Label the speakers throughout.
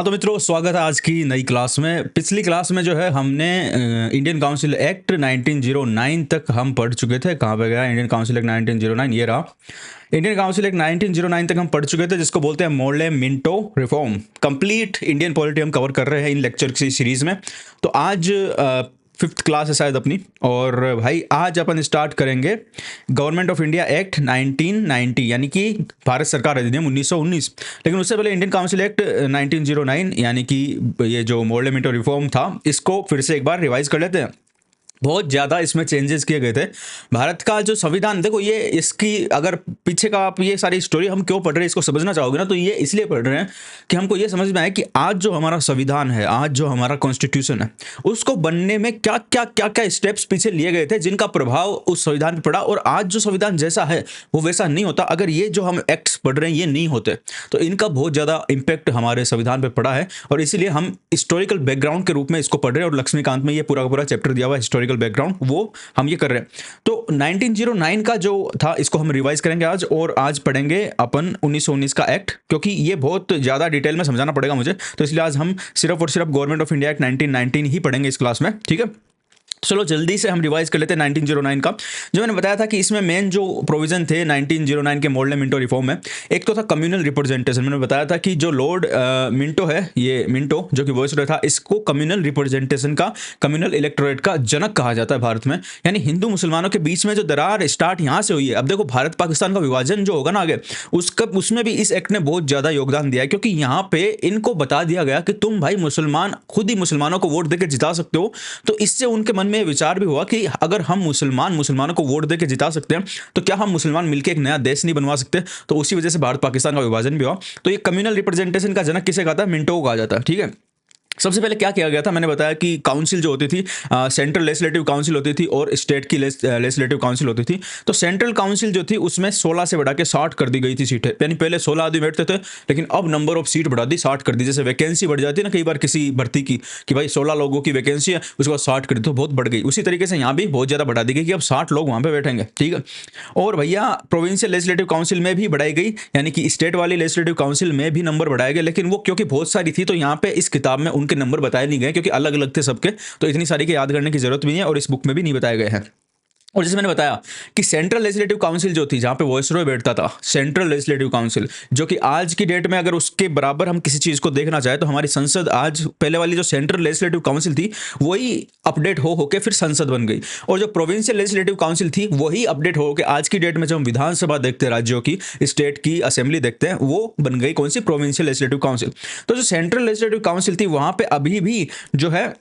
Speaker 1: हाँ तो मित्रों, स्वागत है आज की नई क्लास में। पिछली क्लास में जो है हमने इंडियन काउंसिल एक्ट 1909 तक हम पढ़ चुके थे। कहाँ पे गया इंडियन काउंसिल एक्ट 1909? ये रहा इंडियन काउंसिल एक्ट 1909 तक हम पढ़ चुके थे, जिसको बोलते हैं Morley Minto reform. Complete Indian polity हम कवर कर रहे हैं इन लेक्चर की सीरीज में। तो आज फिफ्थ क्लास है शायद अपनी, और भाई आज अपन स्टार्ट करेंगे गवर्नमेंट ऑफ इंडिया एक्ट 1990, यानी कि भारत सरकार अधिनियम 1919। लेकिन उससे पहले इंडियन काउंसिल एक्ट 1909 यानी कि ये जो मोर्ले मिंटो रिफॉर्म था, इसको फिर से एक बार रिवाइज कर लेते हैं। बहुत ज़्यादा इसमें चेंजेस किए गए थे। भारत का जो संविधान, देखो ये इसकी अगर पीछे का आप ये सारी स्टोरी हम क्यों पढ़ रहे हैं, इसको समझना चाहोगे ना, तो ये इसलिए पढ़ रहे हैं कि हमको ये समझ में आए कि आज जो हमारा संविधान है, आज जो हमारा कॉन्स्टिट्यूशन है, उसको बनने में क्या क्या क्या क्या स्टेप्स पीछे लिए गए थे, जिनका प्रभाव उस संविधान पर पड़ा। और आज जो संविधान जैसा है वो वैसा नहीं होता अगर ये जो हम एक्ट्स पढ़ रहे हैं ये नहीं होते। तो इनका बहुत ज़्यादा इम्पैक्ट हमारे संविधान पर पड़ा है, और इसीलिए हम हिस्टोरिकल बैकग्राउंड के रूप में इसको पढ़ रहे हैं। और लक्ष्मीकांत में ये पूरा का पूरा चैप्टर दिया हुआ है हिस्टोरिकल बैकग्राउंड, वो हम ये कर रहे हैं। तो 1909 का जो था इसको हम रिवाइज करेंगे आज, और आज पढ़ेंगे अपन 1919 का एक्ट, क्योंकि ये बहुत ज़्यादा डिटेल में समझाना पड़ेगा मुझे। तो इसलिए आज हम सिर्फ और सिर्फ गवर्नमेंट ऑफ इंडिया एक्ट 1919 ही पढ़ेंगे इस क्लास में, ठीक है। चलो जल्दी से हम रिवाइज कर लेते हैं 1909 का। जो मैंने बताया था कि इसमें मेन जो प्रोविजन थे 1909 के मोर्ले मिंटो रिफॉर्म में, एक तो था कम्युनल रिप्रेजेंटेशन। मैंने बताया था कि जो लॉर्ड मिंटो है, ये मिंटो जो कि वॉइसरॉय था, इसको कम्युनल रिप्रेजेंटेशन का, कम्युनल इलेक्टोरेट का जनक कहा जाता है भारत में। यानी हिंदू मुसलमानों के बीच में जो दरार स्टार्ट यहाँ से हुई है। अब देखो भारत पाकिस्तान का विभाजन जो होगा ना आगे, उसमें भी इस एक्ट ने बहुत ज़्यादा योगदान दिया है, क्योंकि यहाँ पे इनको बता दिया गया कि तुम भाई मुसलमान खुद ही मुसलमानों को वोट देकर जिता सकते हो। तो इससे उनके मन में विचार भी हुआ कि अगर हम मुसलमानों को वोट देकर जिता सकते हैं, तो क्या हम मुसलमान मिलकर एक नया देश नहीं बनवा सकते। तो उसी वजह से भारत पाकिस्तान का विभाजन भी हुआ। तो ये कम्युनल रिप्रेजेंटेशन का जनक किसे कहता है? मिंटो को कहा जाता है, ठीक है। सबसे पहले क्या किया गया था, मैंने बताया कि काउंसिल जो होती थी, सेंट्रल लेजिस्लेटिव काउंसिल होती थी और स्टेट की लेजिस्लेटिव काउंसिल होती थी। तो सेंट्रल काउंसिल जो थी उसमें 16 से बढ़ा के 60 कर दी गई थी सीटें। यानी पहले 16 आदमी बैठते थे, लेकिन अब नंबर ऑफ सीट बढ़ा दी, 60 कर दी। जैसे वैकेंसी बढ़ जाती है ना कई बार किसी भर्ती की, कि भाई 16 लोगों की वैकेंसी है, उसके बाद 60 कर दी, तो बहुत बढ़ गई। उसी तरीके से यहाँ भी बहुत ज़्यादा बढ़ा दी गई कि अब 60 लोग वहाँ पर बैठेंगे, ठीक है। और भैया प्रोविंशियल लेजिस्लेटिव काउंसिल में भी बढ़ाई गई, यानी कि स्टेट वाली लेजिस्लेटिव काउंसिल में भी नंबर बढ़ाए गए। लेकिन वो क्योंकि बहुत सारी थी, तो यहाँ पे इस किताब में उनके नंबर बताए नहीं गए, क्योंकि अलग अलग थे सबके। तो इतनी सारी के याद करने की जरूरत भी नहीं है, और इस बुक में भी नहीं बताए गए हैं। और जैसे मैंने बताया कि सेंट्रल लेजिस्लेटिव काउंसिल जो थी, जहाँ पे वॉइसरॉय बैठता था, सेंट्रल लेजिस्लेटिव काउंसिल, जो कि आज की डेट में अगर उसके बराबर हम किसी चीज़ को देखना चाहे, तो हमारी संसद आज, पहले वाली जो सेंट्रल लेजिस्लेटिव काउंसिल थी वही अपडेट हो के फिर संसद बन गई। और जो प्रोविंशियल लेजिस्लेटिव काउंसिल थी वही अपडेट हो के आज की डेट में जब हम विधानसभा देखते हैं, राज्यों की, स्टेट की असेंबली देखते हैं, वो बन गई कौन सी? Provincial legislative council. तो जो सेंट्रल लेजिस्लेटिव काउंसिल थी वहाँ पर अभी भी जो है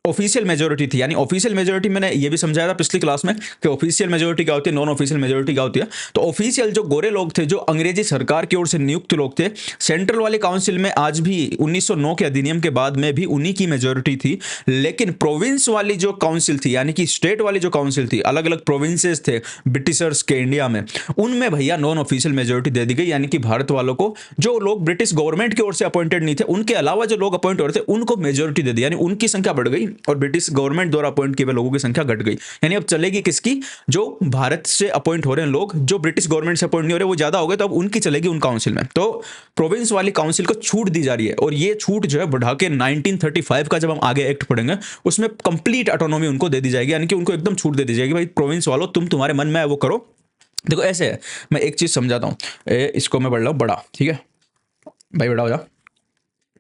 Speaker 1: ऑफिशियल मेजोरिटी थी। यानी ऑफिशियल मेजोरिटी मैंने ये भी समझाया था पिछली क्लास में कि ऑफिशियल मेजोरिटी क्या होती है, नॉन ऑफिशियल मेजोरिटी क्या होती है। तो ऑफिशियल जो गोरे लोग थे, जो अंग्रेजी सरकार की ओर से नियुक्त लोग थे, सेंट्रल वाली काउंसिल में आज भी 1909 के अधिनियम के बाद में भी उन्हीं की मेजोरिटी थी। लेकिन प्रोविंस वाली जो काउंसिल थी, यानी कि स्टेट वाली जो काउंसिल थी, अलग अलग प्रोविंसेस थे ब्रिटिशर्स के इंडिया में, उनमें भैया नॉन ऑफिशियल मेजोरिटी दे दी गई। यानी कि भारत वालों को, जो लोग ब्रिटिश गवर्नमेंट की ओर से अपॉइंटेड नहीं थे, उनके अलावा जो लोग अपॉइंट हो रहे थे उनको मेजोरिटी दे दी। यानी उनकी संख्या बढ़ गई और ब्रिटिश गवर्नमेंट द्वारा अपॉइंट किए हुए लोगों की संख्या घट गई। यानी अब चलेगी किसकी? जो भारत से अपॉइंट हो रहे हैं लोग, जो ब्रिटिश गवर्नमेंट से अपॉइंट नहीं हो रहे वो ज्यादा हो गए, तो अब उनकी चलेगी उन काउंसिल में। तो प्रोविंस वाली काउंसिल को छूट दी जा रही है, और ये छूट जो है बढ़ा के 1935 का जब हम आगे एक्ट पढ़ेंगे उसमें कंप्लीट ऑटोनॉमी उनको दे दी जाएगी। यानी कि उनको एकदम छूट दे दी जाएगी, भाई प्रोविंस वालों तुम तुम्हारे मन में है वो करो। देखो ऐसे है, मैं एक चीज समझाता हूँ, इसको मैं बढ़ रहा हूँ बड़ा, ठीक है भाई, बड़ा हो जा।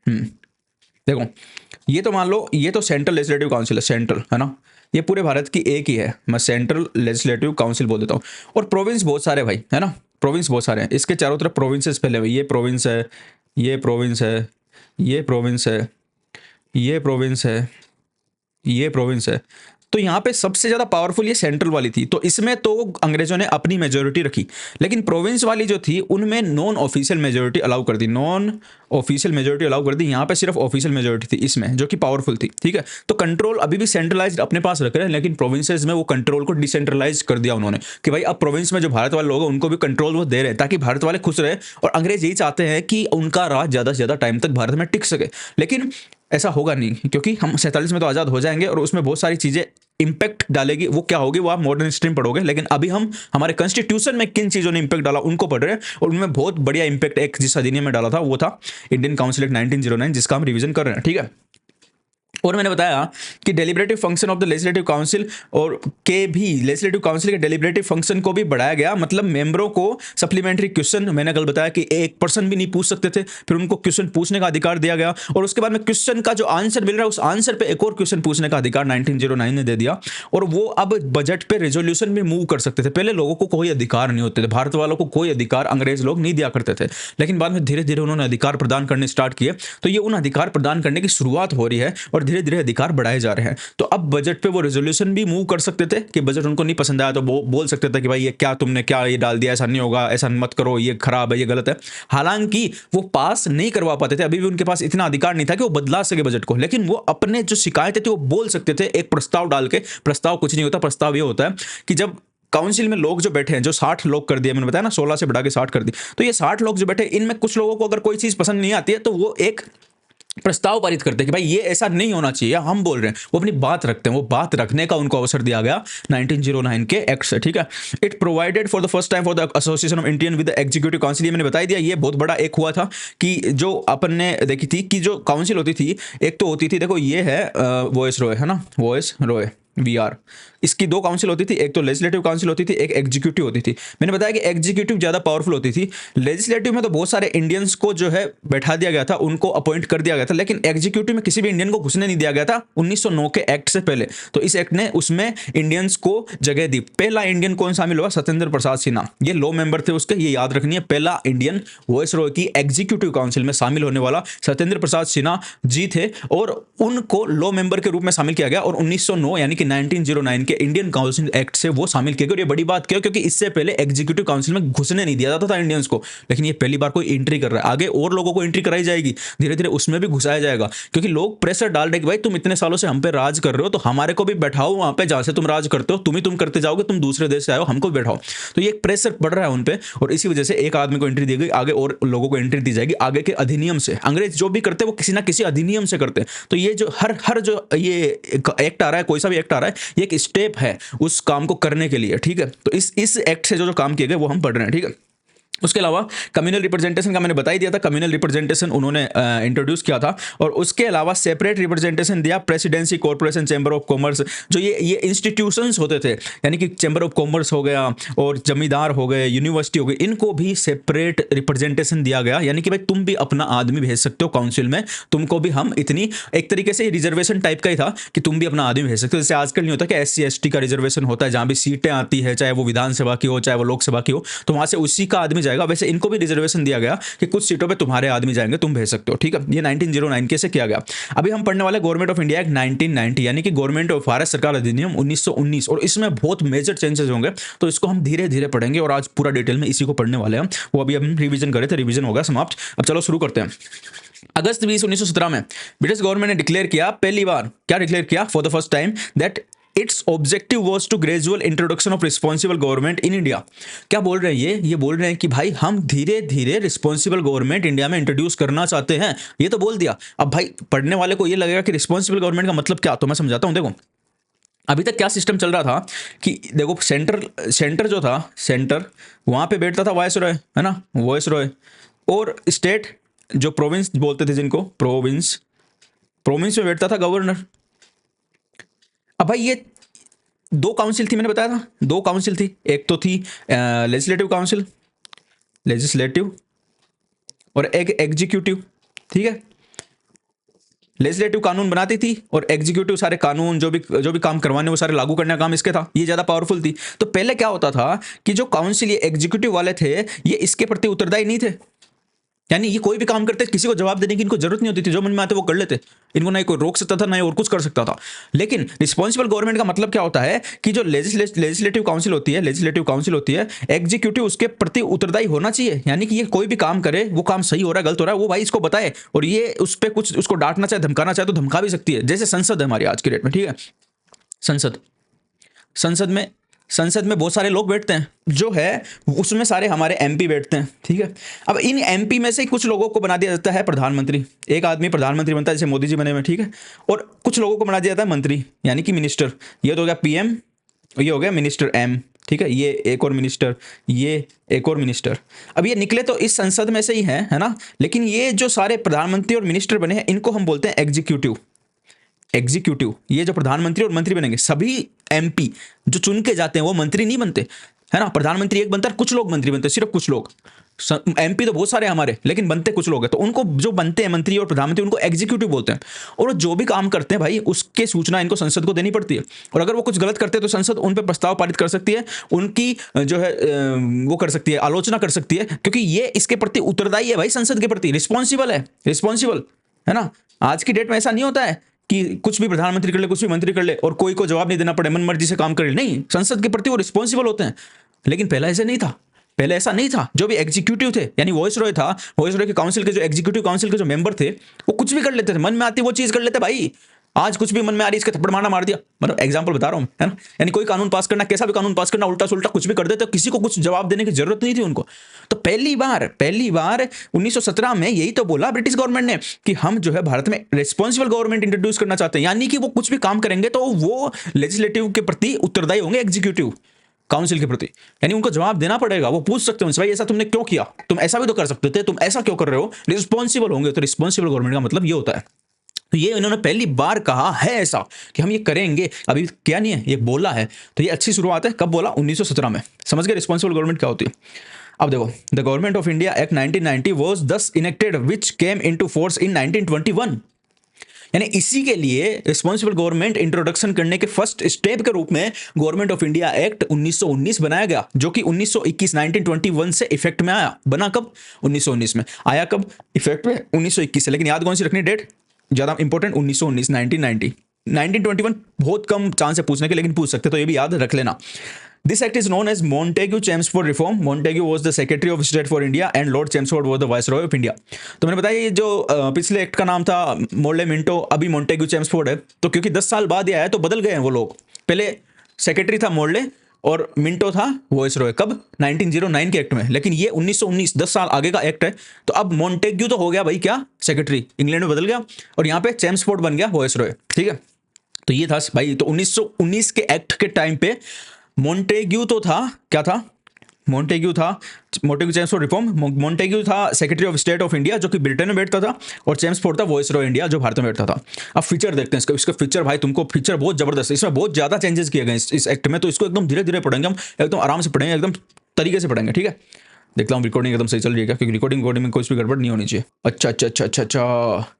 Speaker 1: देखो ये तो मान लो ये तो सेंट्रल लेजिस्लेटिव काउंसिल है, सेंट्रल है ना, ये पूरे भारत की एक ही है, मैं सेंट्रल लेजिस्लेटिव काउंसिल बोल देता हूँ। और प्रोविंस बहुत सारे भाई, है ना, प्रोविंस बहुत सारे हैं, इसके चारों तरफ प्रोविंसेस फैले हुए। ये प्रोविंस है, ये प्रोविंस है, ये प्रोविंस है, ये प्रोविंस है, ये प्रोविंस है। तो यहाँ पे सबसे ज़्यादा पावरफुल ये सेंट्रल वाली थी, तो इसमें तो अंग्रेजों ने अपनी मेजोरिटी रखी। लेकिन प्रोविंस वाली जो थी उनमें नॉन ऑफिशियल मेजोरिटी अलाउ कर दी, नॉन ऑफिशियल मेजोरिटी अलाउ कर दी। यहाँ पे सिर्फ ऑफिशियल मेजोरिटी थी इसमें, जो कि पावरफुल थी, ठीक है। तो कंट्रोल अभी भी सेंट्रलाइज्ड अपने पास रख रहे हैं, लेकिन प्रोविंसेस में वो कंट्रोल को डिसेंट्रलाइज कर दिया उन्होंने, कि भाई अब प्रोविंस में जो भारत वाले लोग हैं उनको भी कंट्रोल वो दे रहे हैं, ताकि भारत वाले खुश रहे। और अंग्रेज यही चाहते हैं कि उनका राज ज़्यादा से ज़्यादा टाइम तक भारत में टिक सके। लेकिन ऐसा होगा नहीं, क्योंकि हम 47 में तो आज़ाद हो जाएंगे और उसमें बहुत सारी चीज़ें इंपैक्ट डालेगी वो क्या होगी, वो आप मॉडर्न हिस्ट्री में पढ़ोगे। लेकिन अभी हम हमारे कॉन्स्टिट्यूशन में किन चीज़ों ने इंपैक्ट डाला उनको पढ़ रहे हैं, और उनमें बहुत बढ़िया इंपैक्ट एक जिस अधिनियम में डाला था वो था इंडियन काउंसिल एक्ट 1909, जिसका हम रिवीजन कर रहे हैं, ठीक है। और मैंने बताया कि deliberative function of the legislative council और के भी लेजिस्लेटिव काउंसिल के डेलिब्रेटिव फंक्शन को भी बढ़ाया गया, मतलब मेंबरों को सप्लीमेंट्री क्वेश्चन, मैंने कल बताया कि एक पर्सन भी नहीं पूछ सकते थे, फिर उनको क्वेश्चन पूछने का अधिकार दिया गया, और उसके बाद में क्वेश्चन का जो आंसर मिल रहा है उस आंसर पे एक और क्वेश्चन पूछने का अधिकार 1909 ने दे दिया, और वो अब बजट पे रेजोल्यूशन में मूव कर सकते थे। पहले लोगों को कोई अधिकार नहीं होते थे, भारत वालों को कोई अधिकार अंग्रेज लोग नहीं दिया करते थे, लेकिन बाद में धीरे धीरे उन्होंने अधिकार प्रदान करने स्टार्ट किए। तो ये उन अधिकार प्रदान करने की शुरुआत हो रही है और धीरे धीरे अधिकार बढ़ाए जा रहे हैं। तो अब बजट पे वो रेजोल्यूशन भी मूव कर सकते थे कि बजट उनको नहीं पसंद आया तो वो बोल सकते थे कि भाई ये क्या तुमने क्या ये डाल दिया, ऐसा नहीं होगा, ऐसा मत करो, ये खराब है, ये गलत है। हालांकि वो पास नहीं करवा पाते थे, अभी भी उनके पास इतना अधिकार नहीं था कि वो बदला सके बजट को, लेकिन वो अपने जो शिकायतें थी वो बोल सकते थे एक प्रस्ताव डाल के। प्रस्ताव कुछ नहीं होता, प्रस्ताव ये होता है कि जब काउंसिल में लोग जो बैठे हैं, जो 60 लोग कर दिए, मैंने बताया ना 16 से बढ़ा के 60 कर दी, तो ये 60 लोग जो बैठे, इनमें कुछ लोगों को अगर कोई चीज़ पसंद नहीं आती है तो वो एक प्रस्ताव पारित करते हैं कि भाई ये ऐसा नहीं होना चाहिए, हम बोल रहे हैं, वो अपनी बात रखते हैं, वो बात रखने का उनको अवसर दिया गया 1909 के एक्ट से, ठीक है। It provided for the first time for the association of Indian with the executive council, ये मैंने बता दिया, ये बहुत बड़ा एक हुआ था कि जो अपन ने देखी थी कि जो काउंसिल होती थी, एक तो होती थी, देखो ये है वॉइस रॉय, है ना, वॉइस रॉय VR, इसकी दो काउंसिल होती थी, एक तो लेजिस्लेटिव काउंसिल होती थी, एक एग्जीक्यूटिव होती थी। मैंने बताया कि एग्जीक्यूटिव ज़्यादा पावरफुल होती थी, लेजिस्लेटिव में तो बहुत सारे इंडियंस को जो है बैठा दिया गया था, उनको अपॉइंट कर दिया गया था, लेकिन एग्जीक्यूटिव में किसी भी इंडियन को घुसने नहीं दिया गया था 1909 के एक्ट से पहले। तो इस एक्ट ने उसमें इंडियंस को जगह दी। पहला इंडियन कौन शामिल हुआ? सत्येंद्र प्रसाद सिन्हा, ये लो मेंबर थे उसके, ये याद रखनी है। पहला इंडियन वॉइस रॉय की एग्जीक्यूटिव काउंसिल में शामिल होने वाला सत्येंद्र प्रसाद सिन्हा जी थे, और उनको लो मेंबर के रूप में शामिल किया गया, और 1909 यानी कि 1909 के इंडियन काउंसिल एक्ट से वो शामिल किए गए। और ये बड़ी बात क्यों? क्योंकि इससे पहले एग्जीक्यूटिव काउंसिल में घुसने नहीं दिया जाता था इंडियंस को, लेकिन ये पहली बार कोई एंट्री कर रहा है। आगे और लोगों को एंट्री कराई जाएगी, धीरे धीरे उसमें भी घुसाया जाएगा, क्योंकि लोग प्रेशर डाल रहे कि भाई तुम इतने सालों से हम पे राज कर रहे हो, तो हमारे को भी बैठाओ वहां पे जहां से तुम राज करते हो, तुम करते जाओगे, तुम दूसरे देश से आए हो, हमको भी बैठाओ। तो ये प्रेशर बढ़ रहा है उन पे, और इसी वजह से एक आदमी को एंट्री दी गई, आगे और लोगों को एंट्री दी जाएगी आगे के अधिनियम से। अंग्रेज जो भी करते हैं वो किसी ना किसी अधिनियम से करते हैं। तो ये जो हर जो ये एक्ट आ रहा है, कोई सा भी एक्ट आ रहा है, ये एक स्टेप है उस काम को करने के लिए, ठीक है। तो इस एक्ट से जो काम किए गए वो हम पढ़ रहे हैं, ठीक है। उसके अलावा कम्युनल रिप्रेजेंटेशन का मैंने बता ही दिया था, कम्युनल रिप्रेजेंटेशन उन्होंने इंट्रोड्यूस किया था, और उसके अलावा सेपरेट रिप्रेजेंटेशन दिया presidency, corporation, chamber of commerce, जो ये इंस्टीट्यूशंस होते थे, यानी कि चैम्बर ऑफ कॉमर्स हो गया और जमींदार हो गए, यूनिवर्सिटी हो गई, इनको भी सेपरेट रिप्रेजेंटेशन दिया गया। यानी कि भाई तुम भी अपना आदमी भेज सकते हो काउंसिल में, तुमको भी हम इतनी, एक तरीके से रिजर्वेशन टाइप का ही था कि तुम भी अपना आदमी भेज सकते हो। जैसे आजकल नहीं होता कि SC ST का रिजर्वेशन होता है, जहाँ भी सीटें आती है, चाहे वो विधानसभा की हो चाहे वो लोकसभा की हो, तो वहाँ से उसी का आदमी जाएगा। वैसे इनको भी रिजर्वेशन दिया गया कि कुछ सीटों पे तुम्हारे आदमी जाएंगे, तुम भेज सकते हो, ठीक है। ये 1909 के से किया गया। अभी हम पढ़ने वाले गवर्नमेंट ऑफ इंडिया एक्ट 1990, यानी कि गवर्नमेंट ऑफ भारत सरकार अधिनियम 1919, और इसमें बहुत मेजर चेंजेस होंगे, तो इसको हम धीरे धीरे पढ़ेंगे, और आज पूरा डिटेल में इसी को पढ़ने वाले हैं। वो अभी हम रिवीजन करे थे, रिवीजन होगा समाप्त। अब चलो शुरू करते हैं। अगस्त 20, 1917 में ब्रिटिश गवर्नमेंट ने डिक्लेयर किया, पहली बार क्या डिक्लेयर किया, for the first time, that its objective was to gradual introduction of responsible government in India. क्या बोल रहे हैं ये बोल रहे हैं कि भाई हम धीरे धीरे रिस्पॉन्सिबल गवर्नमेंट इंडिया में इंट्रोड्यूस करना चाहते हैं, ये तो बोल दिया। अब भाई पढ़ने वाले को ये लगेगा कि रिस्पॉन्सिबल गवर्नमेंट का मतलब क्या, तो मैं समझाता हूँ। देखो अभी तक क्या सिस्टम चल रहा था कि देखो सेंटर जो था, सेंटर वहाँ पे बैठता था वाइस रॉय, है ना, वाइस रॉय, और स्टेट जो प्रोविंस बोलते थे जिनको, प्रोविंस में बैठता था गवर्नर। अब भाई ये दो काउंसिल थी, मैंने बताया था दो काउंसिल थी, एक तो थी लेजिस्लेटिव काउंसिल, लेजिस्लेटिव, और एक एग्जीक्यूटिव, ठीक है। लेजिस्लेटिव कानून बनाती थी और एग्जीक्यूटिव सारे कानून जो भी काम करवाने वो सारे लागू करने का काम इसके था, ये ज़्यादा पावरफुल थी। तो पहले क्या होता था कि जो काउंसिल ये एग्जीक्यूटिव वाले थे, ये इसके प्रति उत्तरदायी नहीं थे, यानी ये कोई भी काम करते किसी को जवाब देने की इनको जरूरत नहीं होती थी, जो मन में आते वो कर लेते, इनको ना कोई रोक सकता था ना और कुछ कर सकता था। लेकिन रिस्पॉन्सिबल गवर्नमेंट का मतलब क्या होता है कि जो लेजिस्लेटिव काउंसिल होती है, एग्जीक्यूटिव उसके प्रति उत्तरदायी होना चाहिए, यानी कि ये कोई भी काम करे, वो काम सही हो रहा है गलत हो रहा है वो भाई इसको बताए, और ये उस पर कुछ उसको डांटना चाहे धमकाना चाहे तो धमका भी सकती है। जैसे संसद है हमारी आज की डेट में, ठीक है। संसद में संसद में बहुत सारे लोग बैठते हैं, जो है उसमें सारे हमारे एमपी बैठते हैं, ठीक है। अब इन एमपी में से कुछ लोगों को बना दिया जाता है प्रधानमंत्री, एक आदमी प्रधानमंत्री बनता है, जैसे मोदी जी बने हुए, ठीक है। और कुछ लोगों को बना दिया जाता है मंत्री, यानी कि मिनिस्टर। ये तो हो गया पीएम, ये हो गया मिनिस्टर एम, ठीक है। ये एक और मिनिस्टर, ये एक और मिनिस्टर। अब ये निकले तो इस संसद में से ही हैं, है ना। लेकिन ये जो सारे प्रधानमंत्री और मिनिस्टर बने हैं, इनको हम बोलते हैं एग्जीक्यूटिव। एग्जीक्यूटिव, ये जो प्रधानमंत्री और मंत्री बनेंगे, सभी एमपी जो चुन के जाते हैं वो मंत्री नहीं बनते, है ना। प्रधानमंत्री एक बनता है, कुछ लोग मंत्री बनते हैं, सिर्फ कुछ लोग। एमपी तो बहुत सारे हमारे, लेकिन बनते कुछ लोग हैं। तो उनको जो बनते हैं मंत्री और प्रधानमंत्री, उनको एग्जीक्यूटिव बोलते हैं। और जो भी काम करते हैं भाई, उसके सूचना इनको संसद को देनी पड़ती है। और अगर वो कुछ गलत करते हैं तो संसद उन पर प्रस्ताव पारित कर सकती है, उनकी जो है वो कर सकती है, आलोचना कर सकती है, क्योंकि ये इसके प्रति उत्तरदायी है भाई, संसद के प्रति रिस्पॉन्सिबल है, रिस्पॉन्सिबल, है ना। आज की डेट में ऐसा नहीं होता है कि कुछ भी प्रधानमंत्री कर ले, कुछ भी मंत्री कर ले और कोई को जवाब नहीं देना पड़े, मन मर्जी से काम कर ले। नहीं, संसद के प्रति वो रिस्पॉन्सिबल होते हैं। लेकिन पहले ऐसे नहीं था, पहले ऐसा नहीं था। जो भी एग्जीक्यूटिव थे, यानी वॉइस रॉय था, वॉइस रॉय के काउंसिल के जो एग्जीक्यूटिव काउंसिल के जो मेंबर थे, वो कुछ भी कर लेते थे, मन में आती वो चीज कर लेते भाई। आज कुछ भी मन में आ रही, इसके थप्पड़ मारना, मार दिया, मतलब एग्जांपल बता रहा हूं, है ना। यानी कोई कानून पास करना, कैसा भी कानून पास करना, उल्टा सुल्टा कुछ भी कर देते, किसी को कुछ जवाब देने की जरूरत नहीं थी उनको। तो पहली बार 1917 में यही तो बोला ब्रिटिश गवर्नमेंट ने कि हम जो है भारत में रिस्पॉन्सिबल गवर्नमेंट इंट्रोड्यूस करना चाहते हैं। यानी कि वो कुछ भी काम करेंगे तो वो लेजिस्लेटिव के प्रति उत्तरदायी होंगे, एग्जीक्यूटिव काउंसिल के प्रति। यानी उनको जवाब देना पड़ेगा, वो पूछ सकते हैं उनसे, भाई ऐसा तुमने क्यों किया, तुम ऐसा भी तो कर सकते थे, तुम ऐसा क्यों कर रहे हो। रिस्पॉन्सिबल होंगे। तो रिस्पॉन्सिबल गवर्नमेंट का मतलब ये होता है। तो ये इन्होंने पहली बार कहा है ऐसा कि हम ये करेंगे, अभी क्या नहीं है, ये बोला है। तो ये अच्छी शुरुआत है। कब बोला? 1917 में। समझ गए रिस्पॉन्सिबल गवर्नमेंट क्या होती है। अब देखो, the government of India act 1990 was thus enacted which came into force in 1921। यानी इसी के लिए रिस्पॉन्सिबल गवर्नमेंट इंट्रोडक्शन करने के फर्स्ट स्टेप के रूप में गवर्नमेंट ऑफ इंडिया एक्ट 1919 बनाया गया, जो कि 1921 से इफेक्ट में आया। बना कब? 1919 में। आया कब इफेक्ट में? 1921 से। लेकिन याद कौन सी रखनी डेट, ज्यादा इंपॉर्टेंट, 1919, 1990। 1921 बहुत कम चांस है पूछने के, लेकिन पूछ सकते, तो ये भी याद रख लेना। This act is known as Montagu-Chelmsford Reform. Montagu was the Secretary of State for India and Lord Chelmsford was the Viceroy of India. तो मैंने बताया ये जो पिछले एक्ट का नाम था मोर्ले मिंटो, अभी मोंटेग्यू चेम्सफोर्ड है। तो क्योंकि 10 साल बाद ये आया तो बदल गए हैं वो लोग। पहले सेक्रेटरी था मोर्ले और मिंटो था वाइसरॉय। कब? 1909 के एक्ट में। लेकिन ये 1919, 10 साल आगे का एक्ट है। तो अब मोंटेग्यू तो हो गया भाई क्या, सेक्रेटरी, इंग्लैंड में बदल गया, और यहाँ पे चेम्सफोर्ड बन गया वाइसरॉय, ठीक है। तो ये था भाई। तो 1919 के एक्ट के टाइम पे मोंटेग्यू तो था, क्या था? Montagu Chelmsford reform. मोंटेग्यू था secretary of state of India, जो कि ब्रिटेन में बैठता था, और चेम्सफोर्ड था वाइसरॉय इंडिया, जो भारत में बैठता था। अब फीचर देखते हैं इसके फीचर भाई, तुमको फीचर बहुत जबरदस्त है। इसमें बहुत ज्यादा चेंजेस किए गए इस एक्ट में, तो इसको एकदम धीरे धीरे पढ़ेंगे हम, एकदम आराम से पढ़ेंगे, एकदम तरीके से पढ़ेंगे, ठीक है। देखता हूँ रिकॉर्डिंग एकदम सही चल रही है क्या, क्योंकि रिकॉर्डिंग में कोई भी गड़बड़ नहीं होनी चाहिए। अच्छा,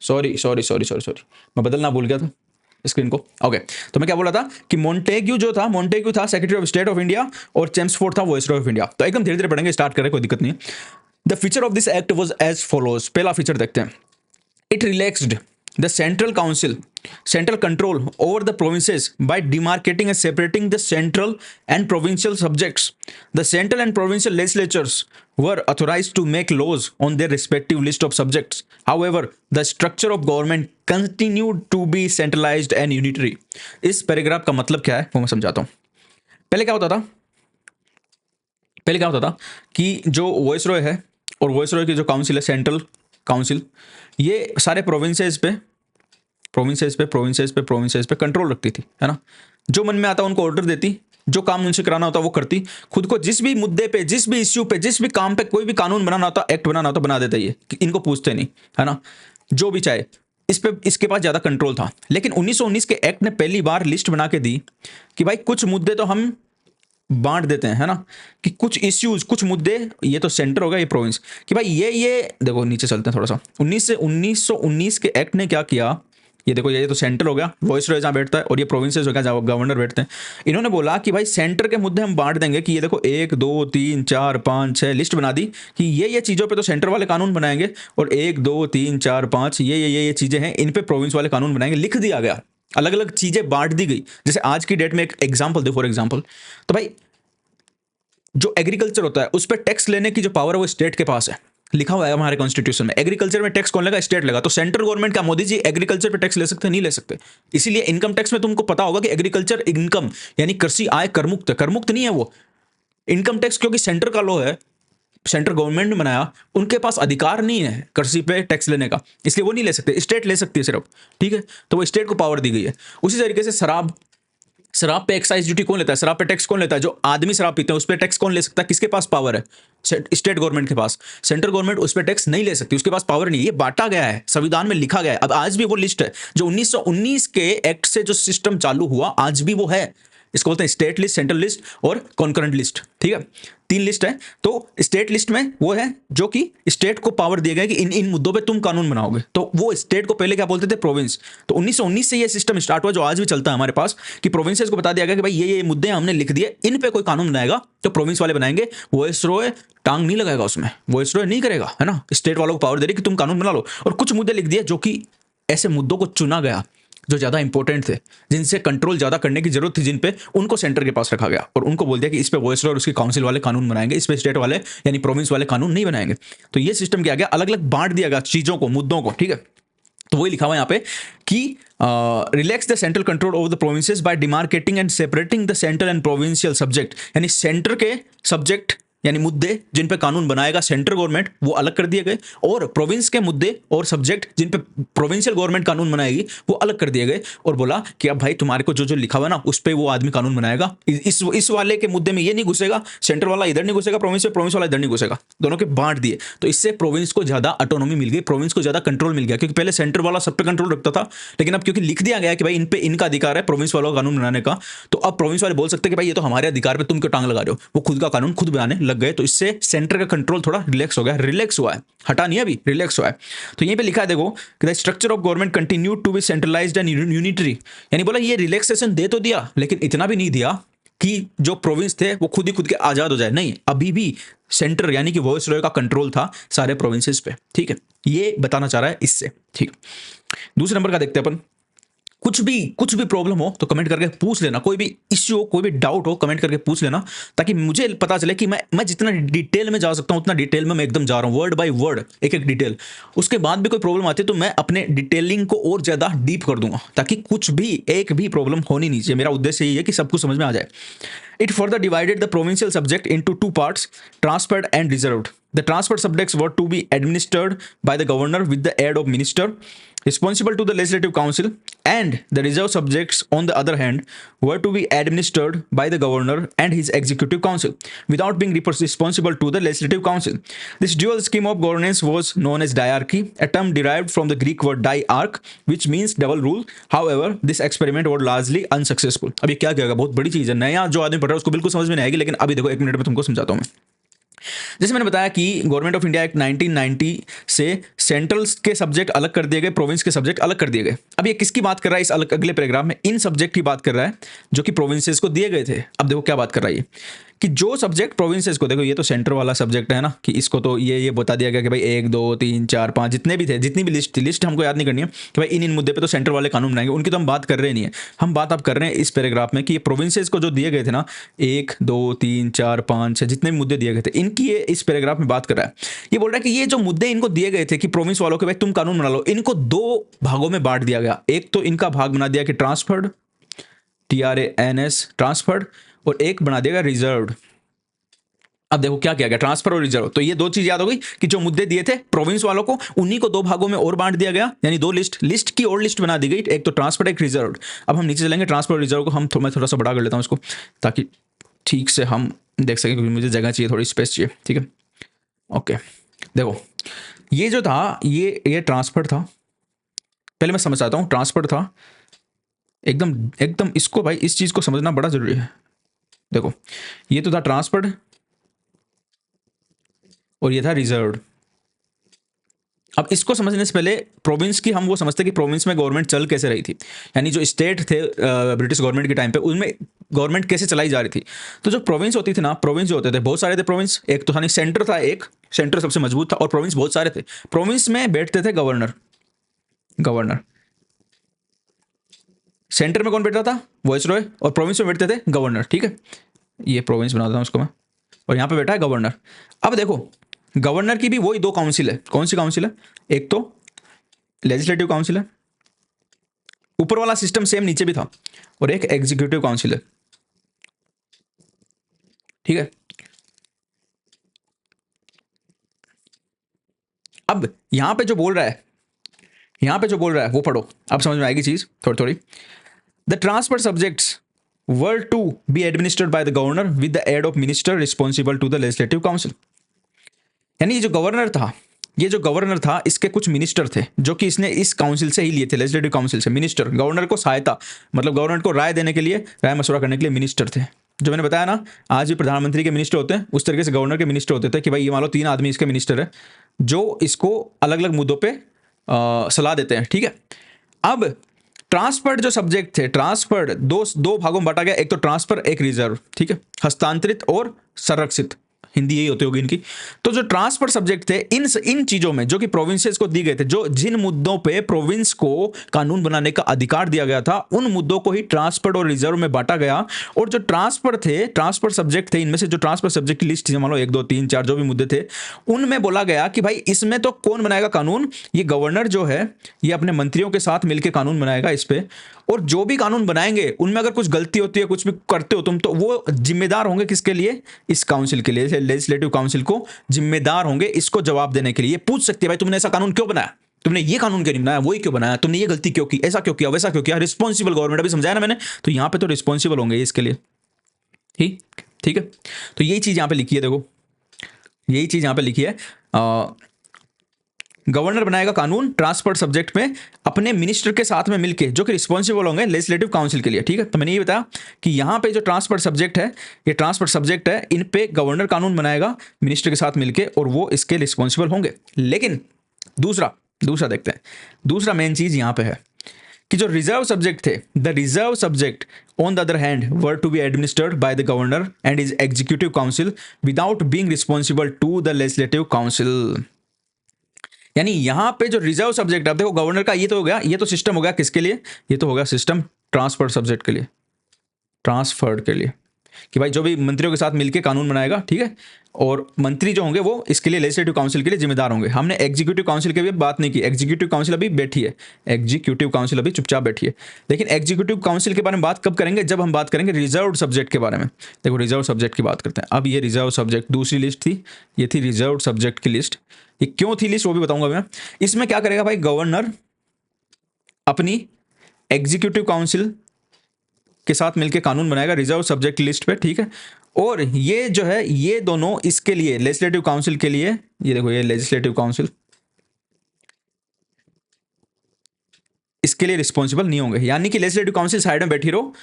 Speaker 1: सॉरी, मैं बदलना भूल गया था स्क्रीन को। ओके, तो मैं क्या बोला था कि मोंटेग्यू था secretary of state of India, और चेम्सफोर्ड था वाइसरॉय ऑफ इंडिया। तो एकदम धीरे धीरे पढ़ेंगे, स्टार्ट करें, कोई दिक्कत नहीं है। The feature of this act was as follows. पहला फीचर देखते हैं। It relaxed the central control over the provinces by demarcating and separating the central and provincial subjects. The central and provincial legislatures were authorized to make laws on their respective list of subjects. However, the structure of government continued to be centralized and unitary. इस paragraph का मतलब क्या है वो मैं समझाता हूँ। पहले क्या होता था कि जो वाइसरॉय है और वाइसरॉय की जो काउंसिल है, सेंट्रल काउंसिल, ये सारे प्रोविंसेस पे कंट्रोल रखती थी, है ना। जो मन में आता उनको ऑर्डर देती, जो काम उनसे कराना होता वो करती। खुद को जिस भी मुद्दे पे, जिस भी इश्यू पे, जिस भी काम पे कोई भी कानून बनाना होता, एक्ट बनाना होता, बना देता। ये इनको पूछते नहीं, है ना, जो भी चाहे। इस पे इसके पास ज्यादा कंट्रोल था। लेकिन 1919 के एक्ट ने पहली बार लिस्ट बना के दी कि भाई कुछ मुद्दे तो हम बांट देते हैं, है ना, कि कुछ इश्यूज, कुछ मुद्दे, ये तो सेंटर होगा, ये प्रोविंस, कि भाई ये देखो नीचे चलते हैं थोड़ा सा। 1919 के एक्ट ने क्या किया, ये देखो, ये तो सेंटर हो गया, वाइसरॉय जहाँ बैठता है, और ये प्रोविंसेस हो गया जहाँ गवर्नर बैठते हैं। इन्होंने बोला कि भाई सेंटर के मुद्दे हम बांट देंगे, कि ये देखो 1 2 3 4 5 6 लिस्ट बना दी कि ये चीज़ों पे तो सेंटर वाले कानून बनाएंगे, और 1 2 3 4 5 ये चीज़ें हैं, इन पे प्रोविंस वाले कानून बनाएंगे। लिख दिया गया, अलग अलग चीज़ें बांट दी गई। जैसे आज की डेट में एक एग्जाम्पल दे, फॉर एग्जाम्पल, तो भाई जो एग्रीकल्चर होता है उस पर टैक्स लेने की जो पावर है वो स्टेट के पास है, लिखा हुआ है हमारे कॉन्स्टिट्यूशन में। एग्रीकल्चर में टैक्स कौन लेगा? स्टेट लेगा। तो सेंट्रल गवर्नमेंट का मोदी जी एग्रीकल्चर पे टैक्स ले सकते हैं? नहीं ले सकते। इसीलिए इनकम टैक्स में तुमको पता होगा कि एग्रीकल्चर इनकम यानी कृषि आय करमुक्त है। करमुक्त नहीं है वो इनकम टैक्स, क्योंकि सेंटर का लॉ है, सेंट्रल गवर्नमेंट ने बनाया, उनके पास अधिकार नहीं है कृषि पे टैक्स लेने का, इसलिए वो नहीं ले सकते। स्टेट ले सकती है सिर्फ, ठीक है। तो वो स्टेट को पावर दी गई है। उसी तरीके से शराब पे एक्साइज ड्यूटी कौन लेता है? शराब पे टैक्स कौन लेता है? जो आदमी शराब पीते हैं उस पे टैक्स कौन ले सकता है? किसके पास पावर है? स्टेट गवर्नमेंट के पास। सेंट्रल गवर्नमेंट उस पे टैक्स नहीं ले सकती, उसके पास पावर नहीं है। ये बांटा गया है, संविधान में लिखा गया है। अब आज भी वो लिस्ट है जो 1919 के एक्ट से जो सिस्टम चालू हुआ, आज भी वो है। इसको बोलते हैं स्टेट लिस्ट, सेंट्रल लिस्ट और कॉन्करेंट लिस्ट, ठीक है। 3 लिस्ट है। तो स्टेट लिस्ट में वो है जो कि स्टेट को पावर दिया गया कि इन इन मुद्दों पे तुम कानून बनाओगे। तो वो स्टेट को पहले क्या बोलते थे? प्रोविंस। तो 1919 से ये सिस्टम स्टार्ट हुआ जो आज भी चलता है हमारे पास, कि प्रोविंसेस को बता दिया गया कि भाई ये मुद्दे हमने लिख दिए, इन पे कोई कानून बनाएगा तो प्रोविंस वाले बनाएंगे। वॉइसरॉय टांग नहीं लगाएगा उसमें, वॉइसरॉय नहीं करेगा, है ना। स्टेट वालों को पावर दे रही कि तुम कानून बना लो। और कुछ मुद्दे लिख दिए जो कि ऐसे मुद्दों को चुना गया जो ज़्यादा इंपॉर्टेंट थे, जिनसे कंट्रोल ज़्यादा करने की जरूरत थी, जिन पे उनको सेंटर के पास रखा गया और उनको बोल दिया कि इस पे वॉइसरॉय और उसकी काउंसिल वाले कानून बनाएंगे, इस पे स्टेट वाले यानी प्रोविंस वाले कानून नहीं बनाएंगे। तो ये सिस्टम किया गया, अलग अलग बांट दिया गया चीज़ों को, मुद्दों को, ठीक है। तो वही लिखा हुआ यहाँ पे कि relax the central control over the provinces by demarketing and separating the central and provincial subject, यानी सेंटर के सब्जेक्ट यानी मुद्दे जिन पे कानून बनाएगा सेंट्रल गवर्नमेंट वो अलग कर दिए गए, और प्रोविंस के मुद्दे और सब्जेक्ट जिन पे प्रोविंशियल गवर्नमेंट कानून बनाएगी वो अलग कर दिए गए। और बोला कि अब भाई तुम्हारे को जो जो लिखा हुआ ना उस पे वो आदमी कानून बनाएगा। इस वाले के मुद्दे में ये नहीं घुसेगा, सेंट्रल वाला इधर नहीं घुसेगा, प्रोविंस वाला इधर नहीं घुसेगा, दोनों के बांट दिए। तो इससे प्रोविंस को ज्यादा ऑटोनॉमी मिल गई, प्रोविंस को ज्यादा कंट्रोल मिल गया, क्योंकि पहले सेंटर वाला सब पे कंट्रोल रखता था, लेकिन अब क्योंकि लिख दिया गया कि भाई इन पे इनका अधिकार है प्रोविंस वालों का कानून बनाने का, तो अब प्रोविंस वाले बोल सकते हैं कि भाई ये तो हमारे अधिकार पे तुम क्यों टांग लगा रहे हो। वो खुद का कानून खुद बनाने लग गए। तो इससे सेंटर का कंट्रोल थोड़ा रिलैक्स हो गया, रिलैक्स हुआ है, हटा नहीं अभी, रिलैक्स हुआ है। तो यहीं पे लिखा है देखो कि the structure of government continue to be centralised and unitary, यानी बोला ये रिलैक्सेशन दे तो दिया लेकिन इतना भी नहीं दिया कि जो प्रोविंस थे वो खुद ही खुद के आजाद हो जाए, नहीं, अभी भी सेंटर यानी कि वॉइसरॉय का कंट्रोल था सारे प्रोविंसेस पे, ठीक है। ये बताना चाह रहा है इससे, ठीक। दूसरे नंबर का देखते हैं अपन। कुछ भी प्रॉब्लम हो तो कमेंट करके पूछ लेना, कोई भी इश्यू हो, कोई भी डाउट हो, कमेंट करके पूछ लेना, ताकि मुझे पता चले कि मैं जितना डिटेल में जा सकता हूं उतना डिटेल में मैं एकदम जा रहा हूं, वर्ड बाय वर्ड, एक एक डिटेल। उसके बाद भी कोई प्रॉब्लम आती है तो मैं अपने डिटेलिंग को और ज़्यादा डीप कर दूंगा, ताकि कुछ भी एक भी प्रॉब्लम होनी नहीं चाहिए। मेरा उद्देश्य यही है कि सब कुछ समझ में आ जाए। It further divided the provincial subject into 2 parts, transferred and reserved. The transferred subjects were to be administered by the governor with the aid of minister, responsible to the legislative council, and the reserved subjects, on the other hand, were to be administered by the governor and his executive council, without being responsible to the legislative council. This dual scheme of governance was known as diarchy, a term derived from the Greek word diarch, which means double rule. However, this experiment was largely unsuccessful. अब ये क्या कहेगा, बहुत बड़ी चीज़ है, नया जो आदमी पढ़ रहा है उसको बिल्कुल समझ में नहीं आएगी, लेकिन अभी देखो 1 मिनट में तुमको समझाता हूँ मैं। जैसे मैंने बताया कि गवर्नमेंट ऑफ इंडिया एक्ट 1990 से सेंट्रल के सब्जेक्ट अलग कर दिए गए, प्रोविंस के सब्जेक्ट अलग कर दिए गए। अब ये किसकी बात कर रहा है? इस अगले पैराग्राफ में इन सब्जेक्ट की बात कर रहा है जो कि प्रोविंसेस को दिए गए थे। अब देखो क्या बात कर रहा है ये, कि जो सब्जेक्ट प्रोविंसेस को, देखो ये तो सेंटर वाला सब्जेक्ट है ना, कि इसको तो ये बता दिया गया कि भाई 1 2 3 4 5 जितने भी थे, जितनी भी लिस्ट थी, लिस्ट हमको याद नहीं करनी है कि भाई इन मुद्दे पे तो सेंटर वाले कानून बनाएंगे, उनकी तो हम बात कर रहे नहीं है। हम बात अब कर रहे हैं इस पैराग्राफ में कि ये प्रोविंसेस को जो दिए गए थे ना, 1 2 3 4 5 6 जितने भी मुद्दे दिए गए थे, इनकी ये इस पैराग्राफ में बात कर रहा है। ये बोल रहा है कि ये जो मुद्दे इनको दिए गए थे कि प्रोविंस वालों के भाई तुम कानून बना लो, इनको 2 भागों में बांट दिया गया। एक तो इनका भाग बना दिया कि ट्रांसफर्ड, TRANS ट्रांसफर्ड, और एक बना दिया रिजर्व्ड। अब देखो क्या किया गया, ट्रांसफर और रिजर्व। तो ये 2 चीज याद हो गई कि जो मुद्दे दिए थे प्रोविंस वालों को, उन्हीं को 2 भागों में और बांट दिया गया, यानी 2 लिस्ट की और लिस्ट बना दी गई, एक तो ट्रांसफर, एक रिजर्व। अब हम नीचे चलेंगे, ट्रांसफर और रिजर्व को मैं थोड़ा सा बड़ा कर लेता हूं इसको, ताकि ठीक से हम देख सकें, क्योंकि मुझे जगह चाहिए, थोड़ी स्पेस चाहिए, ठीक है। ओके, देखो ये जो था ये ट्रांसफर था। पहले मैं समझ आता हूँ, ट्रांसफर था एकदम इसको, भाई इस चीज को समझना बड़ा जरूरी है। देखो ये तो था ट्रांसफर्ड और ये था रिजर्व्ड। अब इसको समझने से पहले प्रोविंस की हम वो समझते कि प्रोविंस में गवर्नमेंट चल कैसे रही थी, यानी जो स्टेट थे ब्रिटिश गवर्नमेंट के टाइम पे, उनमें गवर्नमेंट कैसे चलाई जा रही थी। तो जो प्रोविंस होती थी ना, प्रोविंस जो होते थे बहुत सारे थे प्रोविंस, एक तो था नहीं, सेंटर था, एक सेंटर सबसे मजबूत था, और प्रोविंस बहुत सारे थे। प्रोविंस में बैठते थे गवर्नर, सेंटर में कौन बैठता था? वॉइसरॉय, और प्रोविंस में बैठते थे गवर्नर, ठीक है। ये प्रोविंस बनाता हूँ उसको मैं, और यहाँ पे बैठा है गवर्नर। अब देखो गवर्नर की भी वही दो काउंसिल है। कौन सी काउंसिल है? एक तो लेजिस्लेटिव काउंसिल है, ऊपर वाला सिस्टम सेम नीचे भी था, और एक एग्जीक्यूटिव काउंसिल है, ठीक है। अब यहां पे जो बोल रहा है, यहां पे जो बोल रहा है वो पढ़ो, अब समझ में आएगी चीज थोड़ी थोड़ी। The transfer subjects were to be administered by the governor with the aid of minister responsible to the legislative council। यानी ये जो गवर्नर था इसके कुछ मिनिस्टर थे जो कि इसने इस काउंसिल से ही लिए थे, लेजिस्लेटिव काउंसिल से। मिनिस्टर गवर्नर को सहायता, मतलब गवर्नर को राय देने के लिए, राय मशवरा करने के लिए मिनिस्टर थे। जो मैंने बताया ना, आज भी प्रधानमंत्री के मिनिस्टर होते हैं, उस तरीके से गवर्नर के मिनिस्टर होते थे कि भाई ये मान लो 3 आदमी इसके मिनिस्टर है जो इसको अलग अलग मुद्दों पर सलाह देते हैं, ठीक है। अब ट्रांसफर्ड जो सब्जेक्ट थे, ट्रांसफर्ड दो भागों में बांटा गया, एक तो ट्रांसफर, एक रिजर्व, ठीक है। हस्तांतरित और संरक्षित, हिंदी यही होती होगी इनकी। तो जो ट्रांसफर सब्जेक्ट थे इन चीजों में जो कि प्रोविंसेस को दी गए थे, जो जिन मुद्दों पे प्रोविंस को कानून बनाने का अधिकार दिया गया था, उन मुद्दों को ही ट्रांसफर और रिजर्व में बांटा गया। और जो ट्रांसफर सब्जेक्ट थे, इनमें से जो ट्रांसफर सब्जेक्ट की लिस्ट मान लो 1 2 3 4 जो भी मुद्दे थे, उनमें बोला गया कि भाई इसमें तो कौन बनाएगा कानून? ये गवर्नर जो है ये अपने मंत्रियों के साथ मिलकर कानून बनाएगा इस पे। और जो भी कानून बनाएंगे उनमें अगर कुछ गलती होती है, कुछ भी करते हो तुम, तो वो जिम्मेदार होंगे किसके लिए? इस काउंसिल के लिए, लेजिस्लेटिव काउंसिल को जिम्मेदार होंगे इसको जवाब देने के लिए। ये पूछ सकती है भाई तुमने ऐसा कानून क्यों बनाया, तुमने ये कानून क्यों नहीं बनाया, वही क्यों बनाया, तुमने ये गलती क्यों की, ऐसा क्यों किया, वैसा क्यों किया। रिस्पॉन्सिबल गवर्नमेंट, अभी समझाया ना मैंने, तो यहां पे तो रिस्पॉन्सिबल होंगे इसके लिए, ठीक है। तो यही चीज यहां पे लिखी है, देखो यही चीज यहां पे लिखी है। गवर्नर बनाएगा कानून ट्रांसफर सब्जेक्ट में अपने मिनिस्टर के साथ में मिलके, जो कि रिस्पॉन्सिबल होंगे लेजिस्लेटिव काउंसिल के लिए, ठीक है। तो मैंने ये बताया कि यहां पे जो ट्रांसफर सब्जेक्ट है, ये ट्रांसफर सब्जेक्ट है, इन पे गवर्नर कानून बनाएगा मिनिस्टर के साथ मिलके, और वो इसके रिस्पॉन्सिबल होंगे। लेकिन दूसरा देखते हैं, दूसरा मेन चीज यहां पे है कि जो रिजर्व सब्जेक्ट थे, the reserve subject on the other hand were to be administered by the governor and his executive council without being responsible to the legislative council. यानी यहां पे जो रिजर्व सब्जेक्ट, आप देखो गवर्नर का ये तो हो गया, ये तो सिस्टम हो गया किसके लिए? ये तो हो गया सिस्टम ट्रांसफर सब्जेक्ट के लिए, ट्रांसफर्ड के लिए, कि भाई जो भी मंत्रियों के साथ मिलकर कानून बनाएगा, ठीक है। और मंत्री जो होंगे वो इसके लिए लेजिस्लेटिव काउंसिल के लिए जिम्मेदार होंगे। हमने एग्जीक्यूटिव काउंसिल की भी बात नहीं की, एग्जीक्यूटिव काउंसिल अभी बैठी है, एग्जीक्यूटिव काउंसिल अभी चुपचाप बैठी है। लेकिन एग्जीक्यूटिव काउंसिल के बारे में बात कब करेंगे? जब हम बात करेंगे रिजर्व सब्जेक्ट के बारे में। देखो रिजर्व सब्जेक्ट की बात करते हैं। अब ये रिजर्व सब्जेक्ट दूसरी लिस्ट थी, ये थी रिजर्व सब्जेक्ट की लिस्ट। ये क्यों थी लिस्ट वो भी बताऊंगा मैं। इसमें क्या करेगा भाई, गवर्नर अपनी एग्जीक्यूटिव काउंसिल के साथ मिलकर कानून बनाएगा रिजर्व सब्जेक्ट लिस्ट पे, ठीक है। और ये जो है ये दोनों इसके लिए लेजिस्लेटिव काउंसिल के लिए, ये देखो ये लेजिस्लेटिव काउंसिल इसके लिए रिस्पॉन्सिबल नहीं होंगे। यानी कि लेजिस्लेटिव काउंसिल साइड में बैठी रहो,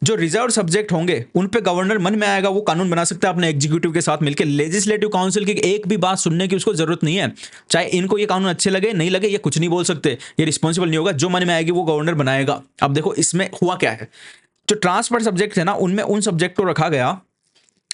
Speaker 1: जो रिजर्व सब्जेक्ट होंगे उन पे गवर्नर मन में आएगा वो कानून बना सकता है अपने एग्जीक्यूटिव के साथ मिलकर। लेजिस्लेटिव काउंसिल की एक भी बात सुनने की उसको जरूरत नहीं है, चाहे इनको ये कानून अच्छे लगे नहीं लगे, ये कुछ नहीं बोल सकते, ये रिस्पॉन्सिबल नहीं होगा, जो मन में आएगी वो गवर्नर बनाएगा। अब देखो इसमें हुआ क्या है, जो ट्रांसफर सब्जेक्ट है ना, उनमें उन सब्जेक्ट को रखा गया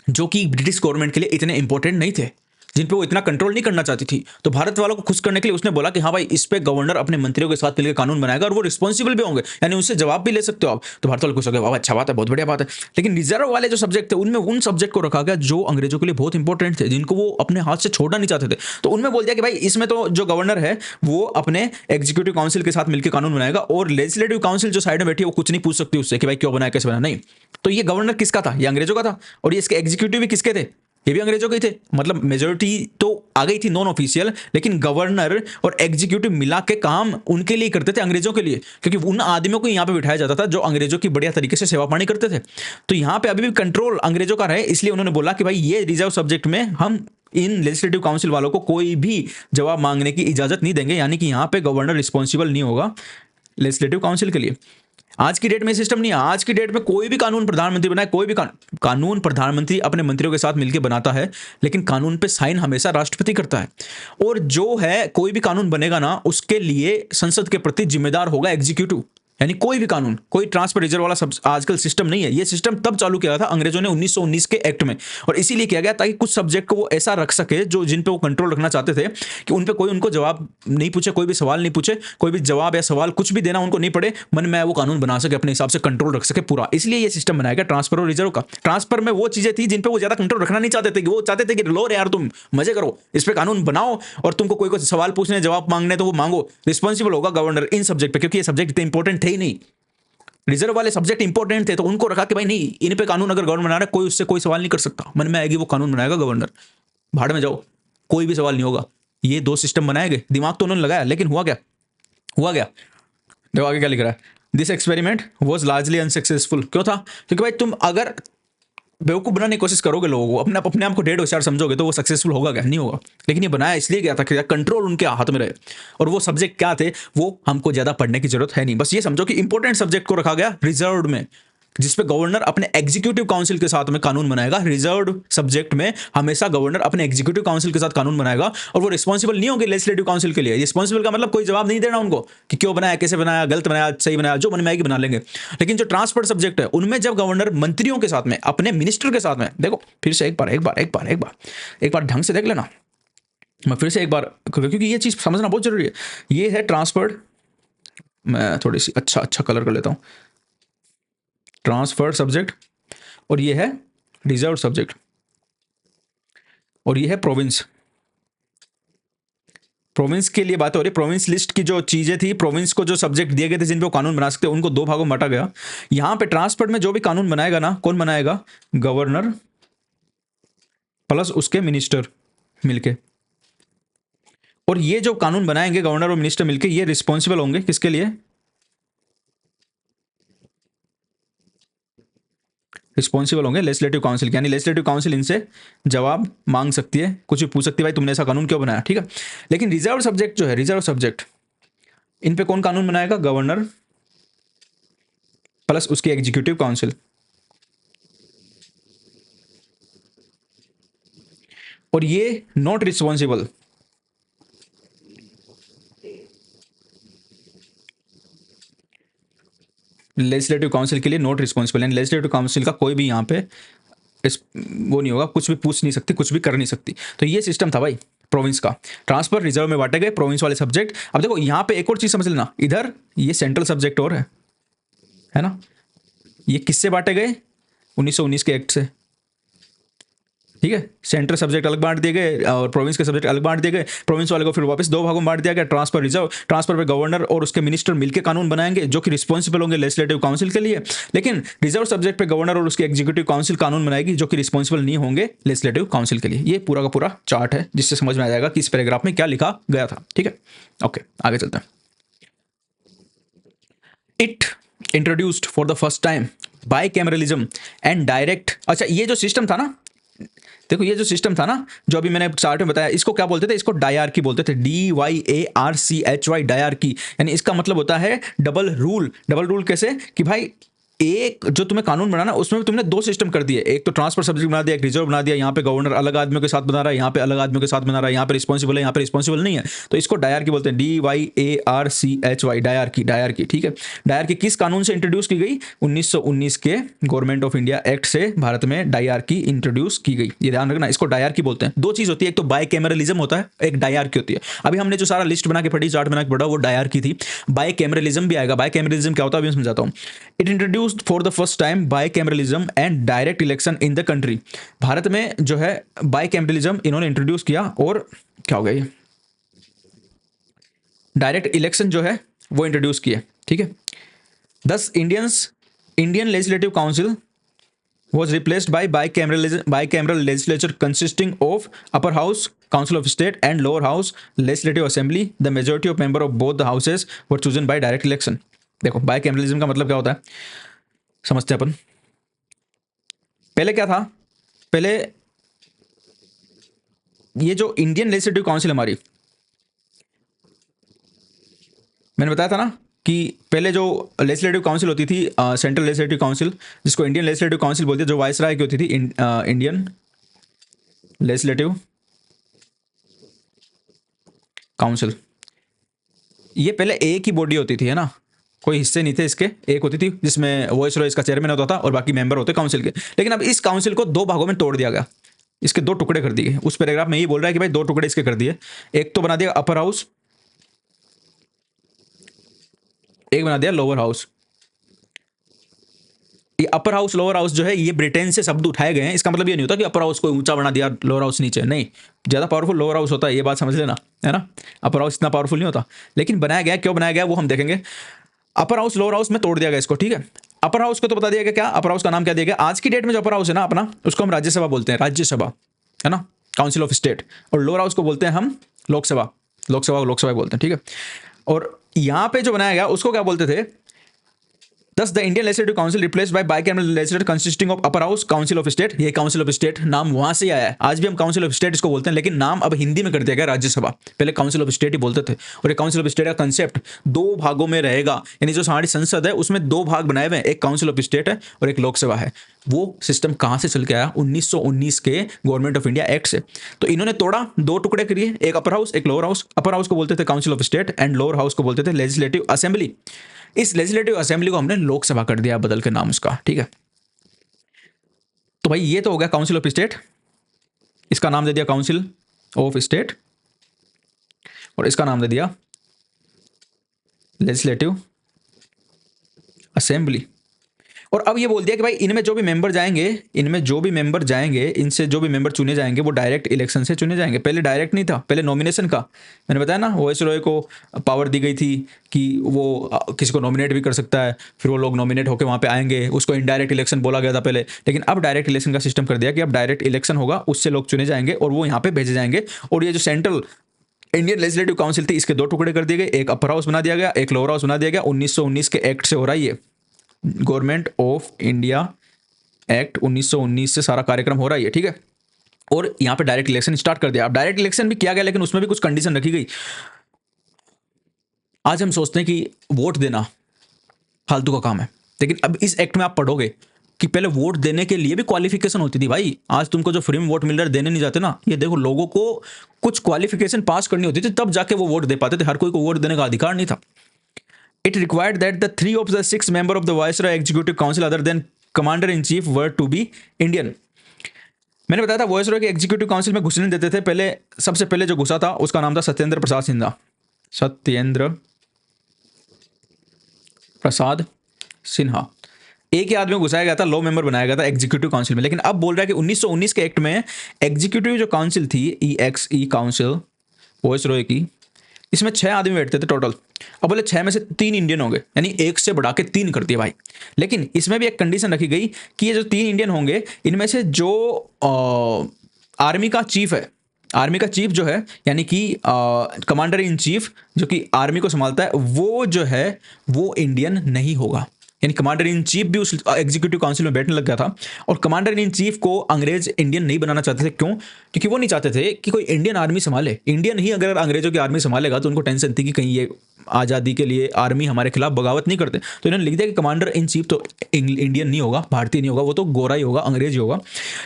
Speaker 1: जो कि ब्रिटिश गवर्नमेंट के लिए इतने इंपॉर्टेंट नहीं थे, जिन पे वो इतना कंट्रोल नहीं करना चाहती थी। तो भारत वालों को खुश करने के लिए उसने बोला कि हाँ भाई इस पे गवर्नर अपने मंत्रियों के साथ मिलकर कानून बनाएगा और वो रिस्पॉन्सिबल भी होंगे, यानी उनसे जवाब भी ले सकते हो आप। तो भारत वाले खुश हो गए, वाह अच्छा बात है, बहुत बढ़िया बात है। लेकिन रिजर्व वाले जो सब्जेक्ट थे उनमें उन सब्जेक्ट को रखा गया जो अंग्रेजों के लिए बहुत इंपॉर्टेंट थे, जिनको वो अपने हाथ से छोड़ना नहीं चाहते थे। तो उनमें बोल दिया कि भाई इसमें तो जो गवर्नर है वो अपने एग्जीक्यूटिव काउंसिल के साथ मिलकर कानून बनाएगा, और लेजिस्लेटिव काउंसिल जो साइड में बैठी है वो कुछ नहीं पूछ सकती उससे कि भाई क्यों बनाया, कैसे बनाया, नहीं। तो ये गवर्नर किसका था? ये अंग्रेजों का था। और ये इसके एग्जीक्यूटिव भी किसके थे? ये भी अंग्रेजों के थे। मतलब मेजोरिटी तो आ गई थी नॉन ऑफिशियल, लेकिन गवर्नर और एग्जीक्यूटिव मिला के काम उनके लिए करते थे, अंग्रेजों के लिए, क्योंकि उन आदमियों को यहाँ पे बिठाया जाता था जो अंग्रेजों की बढ़िया तरीके से सेवा पानी करते थे। तो यहाँ पे अभी भी कंट्रोल अंग्रेजों का रहे, इसलिए उन्होंने बोला कि भाई ये रिजर्व सब्जेक्ट में हम इन लेजिस्लेटिव काउंसिल वालों को कोई भी जवाब मांगने की इजाजत नहीं देंगे। यानी कि यहाँ पे गवर्नर रिस्पॉन्सिबल नहीं होगा लेजिस्लेटिव काउंसिल के लिए। आज की डेट में सिस्टम नहीं है। आज की डेट में कोई भी कानून प्रधानमंत्री बनाए, कोई भी कानून प्रधानमंत्री अपने मंत्रियों के साथ मिलकर बनाता है, लेकिन कानून पे साइन हमेशा राष्ट्रपति करता है। और जो है कोई भी कानून बनेगा ना, उसके लिए संसद के प्रति जिम्मेदार होगा एग्जीक्यूटिव, यानी कोई भी कानून, कोई ट्रांसफर रिजर्व वाला सब आजकल सिस्टम नहीं है। ये सिस्टम तब चालू किया था अंग्रेजों ने 1919 के एक्ट में, और इसीलिए किया गया ताकि कुछ सब्जेक्ट को वो ऐसा रख सके जो जिन पे वो कंट्रोल रखना चाहते थे कि उन पे कोई उनको जवाब नहीं पूछे, कोई भी सवाल नहीं पूछे, कोई भी जवाब या सवाल कुछ भी देना उनको नहीं पड़े, मन में वो कानून बना सके, अपने हिसाब से कंट्रोल रख सके पूरा। इसलिए ये सिस्टम बनाया गया ट्रांसफर और रिजर्व का। ट्रांसफर में वो चीजें थी जिन पे वो ज्यादा कंट्रोल रखना नहीं चाहते थे, कि वो चाहते थे कि लो यार तुम मजे करो, इस पे कानून बनाओ, और तुमको कोई सवाल पूछने जवाब मांगने तो वो मांगो, रिस्पॉन्सिबल होगा गवर्नर इन सब्जेक्ट पे, क्योंकि ये सब्जेक्ट इतने इंपॉर्टेंट थे ही नहीं। रिजर्व वाले सब्जेक्ट इंपॉर्टेंट थे तो उनको रखा कि भाई नहीं, इन पे कानून अगर गवर्नर बना रहा है कोई उससे कोई सवाल नहीं कर सकता, मन में आएगी वो कानून बनाएगा गवर्नर, भाड़ में जाओ, कोई भी सवाल नहीं होगा। ये दो सिस्टम बनाए गए, दिमाग तो उन्होंने लगाया, लेकिन हुआ क्या, हुआ क्या, देखो आगे क्या लिख रहा है। This experiment was largely unsuccessful. क्यों था? क्योंकि भाई तुम अगर बेवकूफ बनाने की कोशिश करोगे लोगों को, अपने आप को डेढ़ होशियार समझोगे, तो वो सक्सेसफुल होगा क्या? नहीं होगा। लेकिन ये बनाया इसलिए गया था कि कंट्रोल उनके हाथ में रहे। और वो सब्जेक्ट क्या थे वो हमको ज्यादा पढ़ने की जरूरत है नहीं, बस ये समझो कि इंपॉर्टेंट सब्जेक्ट को रखा गया रिजर्व में, जिसपे गवर्नर अपने एग्जीक्यूटिव काउंसिल के साथ में कानून बनाएगा। रिजर्व सब्जेक्ट में हमेशा गवर्नर अपने एग्जीक्यूटिव काउंसिल के साथ कानून बनाएगा, और वो रिस्पॉन्सिबल नहीं होंगे लेजिस्लेटिव काउंसिल के लिए। रिस्पॉन्सिबल का मतलब कोई जवाब नहीं देना उनको कि क्यों बनाया, कैसे बनाया, गलत बनाया, सही बनाया, जो मन में आएगी बना लेंगे। लेकिन जो ट्रांसपोर्ट सब्जेक्ट है उनमें जब गवर्नर मंत्रियों के साथ में, अपने मिनिस्टर के साथ में, देखो फिर से एक बार ढंग से देख लेना, मैं फिर से एक बार, क्योंकि ये चीज समझना बहुत जरूरी है। ये है ट्रांसफर्ड, मैं थोड़ी सी अच्छा कलर कर लेता हूं, ट्रांसफर्ड सब्जेक्ट, और ये है रिजर्व सब्जेक्ट, और ये है प्रोविंस। प्रोविंस के लिए बात हो रही है। प्रोविंस लिस्ट की जो चीजें थी, प्रोविंस को जो सब्जेक्ट दिए गए थे जिन पे वो कानून बना सकते, उनको दो भागों में बांटा गया। यहां पे ट्रांसपोर्ट में जो भी कानून बनाएगा ना, कौन बनाएगा? गवर्नर प्लस उसके मिनिस्टर मिलके। और ये जो कानून बनाएंगे गवर्नर और मिनिस्टर मिलके, ये रिस्पॉन्सिबल होंगे किसके लिए? रिस्पॉन्सिबल होंगे लेजिस्लेटिव काउंसिल के। यानी लेजिस्लेटिव काउंसिल इनसे जवाब मांग सकती है, कुछ भी पूछ सकती है, भाई तुमने ऐसा कानून क्यों बनाया, ठीक है। लेकिन रिजर्व सब्जेक्ट जो है, रिजर्व सब्जेक्ट, इन पे कौन कानून बनाएगा? गवर्नर प्लस उसकी एग्जीक्यूटिव काउंसिल। और ये नॉट रिस्पॉन्सिबल, लेजिस्लेटिव काउंसिल के लिए नॉट रिस्पॉन्सिबल, यानी लेजिस्लेटिव काउंसिल का कोई भी यहाँ पे वो नहीं होगा, कुछ भी पूछ नहीं सकती, कुछ भी कर नहीं सकती। तो ये सिस्टम था भाई प्रोविंस का। ट्रांसफर रिजर्व में बांटे गए प्रोविंस वाले सब्जेक्ट। अब देखो यहाँ पे एक और चीज समझ लेना, इधर ये सेंट्रल सब्जेक्ट और है ना। ये किससे बांटे गए? 1919 के एक्ट से, ठीक है। सेंट्रल सब्जेक्ट अलग बांट दिए गए और प्रोविंस के सब्जेक्ट अलग बांट दिए गए। प्रोविंस वाले को फिर वापस दो भागों में बांट दिया गया, ट्रांसफर रिजर्व। ट्रांसफर पे गवर्नर और उसके मिनिस्टर मिलकर कानून बनाएंगे जो कि रिस्पॉन्सिबल होंगे लेजिस्लेटिव काउंसिल के लिए। लेकिन रिजर्व सब्जेक्ट पे गवर्नर और उसकी एग्जीक्यूटिव काउंसिल कानून बनाएगी जो कि रिस्पॉन्सिबल नहीं होंगे लेजिस्लेटिव काउंसिल के लिए। ये पूरा का पूरा चार्ट है जिससे समझ में आ जाएगा कि इस पैराग्राफ में क्या लिखा गया था, ठीक है। ओके, आगे चलते हैं। It introduced for the first time bicameralism and direct. अच्छा, ये जो सिस्टम था ना, देखो ये जो सिस्टम था ना, जो अभी मैंने चार्ट में बताया, इसको क्या बोलते थे? इसको डायरकी बोलते थे, DYARCHY, डायरकी। यानी इसका मतलब होता है डबल रूल। डबल रूल कैसे? कि भाई एक जो तुम्हें कानून बनाना, उसमें तुमने दो सिस्टम कर दिए, एक तो ट्रांसफर सब्जेक्ट बना दिया, एक रिजर्व बना दिया। यहाँ पे गवर्नर अलग आदमियों के साथ बना रहा है, यहाँ पे अलग आदमियों के साथ बना रहा है, यहाँ पे रिस्पॉन्सिबल है, यहाँ पे रिस्पॉन्सिबल नहीं है। तो इसको डायरकी बोलते हैं, DYARCHY, डायरकी। डायरकी, ठीक है। डायरकी किस कानून से इंट्रोड्यूस की गई? 1919 के गवर्नमेंट ऑफ इंडिया एक्ट से भारत में डायरकी इंट्रोड्यूस की गई। ये ध्यान रखना, इसको डायरकी बोलते हैं। दो चीज होती है, एक तो बाइकैमरलिज्म होता है, एक डायरकी होती है। अभी हमने जो सारा लिस्ट बना के पढ़ी, चार्ट बना के पढ़ा, वो डायरकी थी। बाइकैमरलिज्म भी आएगा। बाइकैमरलिज्म क्या होता है अभी मैं समझाता हूँ। It introduced for the first time bicameralism and direct election in the country. Bharat में जो है बाइकैमरलिज्म इन्होंने इंट्रोड्यूस किया, और क्या हो गया ये, डायरेक्ट इलेक्शन जो है वो इंट्रोड्यूस किए, ठीक है। 10 Indian legislative council was replaced by bicameral legislature consisting of upper house council of state and lower house legislative assembly. The majority of member of both the houses were chosen by direct election. देखो bicameralism का मतलब क्या होता है समझते हैं अपन। पहले क्या था? पहले ये जो इंडियन लेजिस्लेटिव काउंसिल हमारी, मैंने बताया था ना कि पहले जो लेजिस्लेटिव काउंसिल होती थी, सेंट्रल लेजिस्लेटिव काउंसिल, जिसको इंडियन लेजिस्लेटिव काउंसिल बोलते हैं, जो वायसराय की होती थी, इंडियन लेजिस्लेटिव काउंसिल। ये पहले एक ही बॉडी होती थी, है ना। कोई हिस्से नहीं थे इसके, एक होती थी जिसमें वॉइस रॉय इसका चेयरमैन होता था और बाकी मेंबर होते काउंसिल के। लेकिन अब इस काउंसिल को 2 भागों में तोड़ दिया गया, इसके 2 टुकड़े कर दिए। उस पैराग्राफ में ये बोल रहा है कि भाई 2 टुकड़े इसके कर दिए, एक तो बना दिया अपर हाउस, एक बना दिया लोअर हाउस। ये अपर हाउस लोअर हाउस जो है ये ब्रिटेन से शब्द उठाए गए हैं। इसका मतलब ये नहीं होता कि अपर हाउस को ऊंचा बना दिया, लोअर हाउस नीचे, नहीं, ज्यादा पावरफुल लोअर हाउस होता है, ये बात समझ लेना, है ना। अपर हाउस इतना पावरफुल नहीं होता, लेकिन बनाया गया, क्यों बनाया गया वो हम देखेंगे। अपर हाउस लोअर हाउस में तोड़ दिया गया इसको, ठीक है। अपर हाउस को तो बता दिया गया, क्या अपर हाउस का नाम क्या दिया गया। आज की डेट में जो अपर हाउस है ना अपना, उसको हम राज्यसभा बोलते हैं, राज्यसभा, है ना, काउंसिल ऑफ स्टेट। और लोअर हाउस को बोलते हैं हम लोकसभा, लोकसभा बोलते हैं, ठीक है। और यहाँ पे जो बनाया गया उसको क्या बोलते थे, Thus, the Indian Legislative Council replaced by bicameral legislature consisting of upper house, council of state। ये council of state नाम वहां से आया है, आज भी हम council of state इसको बोलते हैं, लेकिन नाम अब हिंदी में कर दिया गया राज्यसभा, पहले council of state ही बोलते थे। और ये council of state का कंसेप्ट 2 भागों में रहेगा, यानी जो हमारी संसद है उसमें 2 भाग बनाए हुए हैं, एक council of state है और एक लोकसभा है। वो सिस्टम कहाँ से चल के आया, 1919 के गवर्नमेंट ऑफ इंडिया एक्ट से। तो इन्होंने तोड़ा, 2 टुकड़े करिए, एक अपर हाउस एक लोअर हाउस। अपर हाउस को बोलते थे council of state and lower house को बोलते थे लेजिस्लेटिव असेंबली। इस लेजिस्लेटिव असेंबली को हमने लोकसभा कर दिया बदल के नाम उसका, ठीक है। तो भाई ये तो हो गया काउंसिल ऑफ स्टेट, इसका नाम दे दिया काउंसिल ऑफ स्टेट और इसका नाम दे दिया लेजिस्लेटिव असेंबली। और अब ये बोल दिया कि भाई इनमें जो भी मेंबर जाएंगे, इनसे जो भी मेंबर चुने जाएंगे वो डायरेक्ट इलेक्शन से चुने जाएंगे। पहले डायरेक्ट नहीं था, पहले नॉमिनेशन का, मैंने बताया ना, वॉइस रॉय को पावर दी गई थी कि वो किसी को नॉमिनेट भी कर सकता है, फिर वो लोग नॉमिनेट होकर वहाँ पे आएंगे, उसको इनडायरेक्ट इलेक्शन बोला गया था पहले। लेकिन अब डायरेक्ट इलेक्शन का सिस्टम कर दिया कि अब डायरेक्ट इलेक्शन होगा, उससे लोग चुने जाएंगे और वो यहाँ पे भेजे जाएंगे। और ये जो सेंट्रल इंडियन लेजिस्लेटिव काउंसिल थी, इसके 2 टुकड़े कर दिए गए, एक अपर हाउस बना दिया गया, एक लोअर हाउस बना दिया गया। 1919 के एक्ट से हो रहा है ये, गवर्नमेंट ऑफ इंडिया एक्ट 1919 से सारा कार्यक्रम हो रहा है, ठीक है। और यहां पे डायरेक्ट इलेक्शन स्टार्ट कर दिया। अब डायरेक्ट इलेक्शन भी किया गया, लेकिन उसमें भी कुछ कंडीशन रखी गई। आज हम सोचते हैं कि वोट देना फालतू का काम है, लेकिन अब इस एक्ट में आप पढ़ोगे कि पहले वोट देने के लिए भी क्वालिफिकेशन होती थी भाई। आज तुमको जो फ्री में वोट मिल रहा है, देने नहीं जाते ना, ये देखो, लोगों को कुछ क्वालिफिकेशन पास करनी होती थी, तब जाके वो वोट दे पाते थे। हर कोई को वोट देने का अधिकार नहीं था। It required that the 3 of the 6 members of the Viceroy Executive Council other than Commander in Chief were to be Indian। मैंने बताया था वॉइसरॉय के एग्जीक्यूटिव काउंसिल में घुसने देते थे। पहले सबसे पहले जो घुसा था उसका नाम था सत्येंद्र प्रसाद सिन्हा, सत्येंद्र प्रसाद सिन्हा। एक ही आदमी घुसाया गया था, लो मेंबर बनाया गया था एग्जीक्यूटिव काउंसिल में। लेकिन अब बोल रहा है कि 1919 के एक्ट में एग्जीक्यूटिव जो काउंसिल थी, EXE काउंसिल वॉइसरॉय की, इसमें 6 आदमी बैठते थे टोटल। अब बोले 6 में से 3 इंडियन होंगे, यानी 1 से बढ़ा के 3 कर दिए भाई। लेकिन इसमें भी एक कंडीशन रखी गई कि ये जो 3 इंडियन होंगे, इनमें से जो आर्मी का चीफ है, आर्मी का चीफ जो है, यानी कि कमांडर इन चीफ जो कि आर्मी को संभालता है, वो जो है वो इंडियन नहीं होगा। यानी कमांडर इन चीफ भी उस एग्जीक्यूटिव काउंसिल में बैठने लग गया था। और कमांडर इन चीफ को अंग्रेज इंडियन नहीं बनाना चाहते थे। क्यों? क्योंकि वो नहीं चाहते थे कि कोई इंडियन आर्मी संभाले। इंडियन ही अगर अंग्रेजों की आर्मी संभालेगा तो उनको टेंशन थी कि कहीं ये आज़ादी के लिए आर्मी हमारे खिलाफ बगावत नहीं करते। तो इन्होंने लिख दिया कि कमांडर इन चीफ तो इंडियन नहीं होगा, भारतीय नहीं होगा, वो तो गोरा ही होगा, अंग्रेज ही होगा।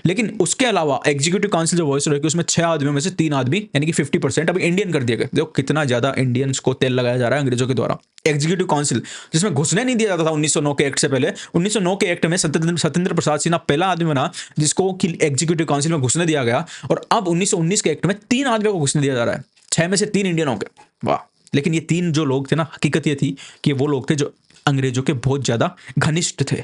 Speaker 1: लेकिन उसके अलावा एग्जीक्यूटिव काउंसिल जो वॉइस रही, उसमें 6 आदमियों में से 3 आदमी यानी कि 50% अब इंडियन कर दिए गए। देखो कितना ज़्यादा इंडियंस को तेल लगाया जा रहा है अंग्रेजों के द्वारा। एग्जीक्यूटिव काउंसिल जिसमें घुसने नहीं दिया जाता था 1909 के एक्ट से पहले, 1909 के एक्ट में सत्येंद्र प्रसाद सिन्हा पहला आदमी बना जिसको कि एग्जीक्यूटिव काउंसिल में घुसने दिया गया। और अब 1919 के एक्ट में 3 आदमियों को घुसने दिया जा रहा है, 6 में से 3 इंडियन होंगे। वाह! लेकिन ये 3 जो लोग थे ना, हकीकत ये थी कि वो लोग थे जो अंग्रेजों के बहुत ज़्यादा घनिष्ठ थे।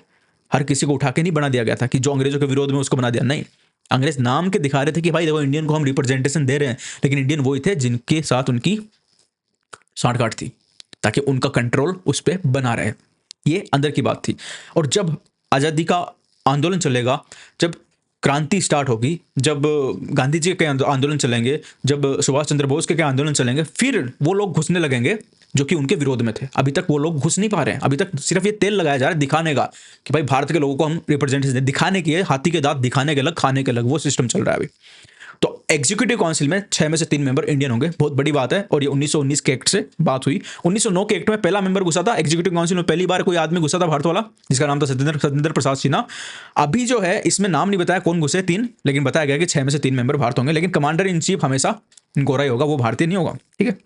Speaker 1: हर किसी को उठा के नहीं बना दिया गया था कि जो अंग्रेजों के विरोध में उसको बना दिया, नहीं। अंग्रेज नाम के दिखा रहे थे कि भाई देखो इंडियन को हम रिप्रेजेंटेशन दे रहे हैं, लेकिन इंडियन वही थे जिनके साथ उनकी साठगांठ थी ताकि उनका कंट्रोल उस पर बना रहे। ये अंदर की बात थी। और जब आज़ादी का आंदोलन चलेगा, जब क्रांति स्टार्ट होगी, जब गांधी जी के आंदोलन चलेंगे, जब सुभाष चंद्र बोस के आंदोलन चलेंगे, फिर वो लोग घुसने लगेंगे जो कि उनके विरोध में थे। अभी तक वो लोग घुस नहीं पा रहे हैं। अभी तक सिर्फ ये तेल लगाया जा रहा है दिखाने का कि भाई भारत के लोगों को हम रिप्रेजेंटेशन दें, दिखाने की है, हाथी के दांत दिखाने के अलग, खाने के अलग, वो सिस्टम चल रहा है अभी। तो एग्जीक्यूटिव काउंसिल में 6 में से 3 मेंबर इंडियन होंगे, बहुत बड़ी बात है। और ये 1919 के एक्ट से बात हुई। 1909 के एक्ट में पहला मेंबर घुसा था एग्जीक्यूटिव काउंसिल में, पहली बार कोई आदमी घुसा था भारत वाला, जिसका नाम था सत्येंद्र प्रसाद सिन्हा। अभी जो है इसमें नाम नहीं बताया कौन घुसे 3, लेकिन बताया गया कि 6 में से 3 मेंबर भारत होंगे। लेकिन कमांडर इन चीफ हमेशा गोरा ही होगा, वो भारतीय नहीं होगा। ठीक है,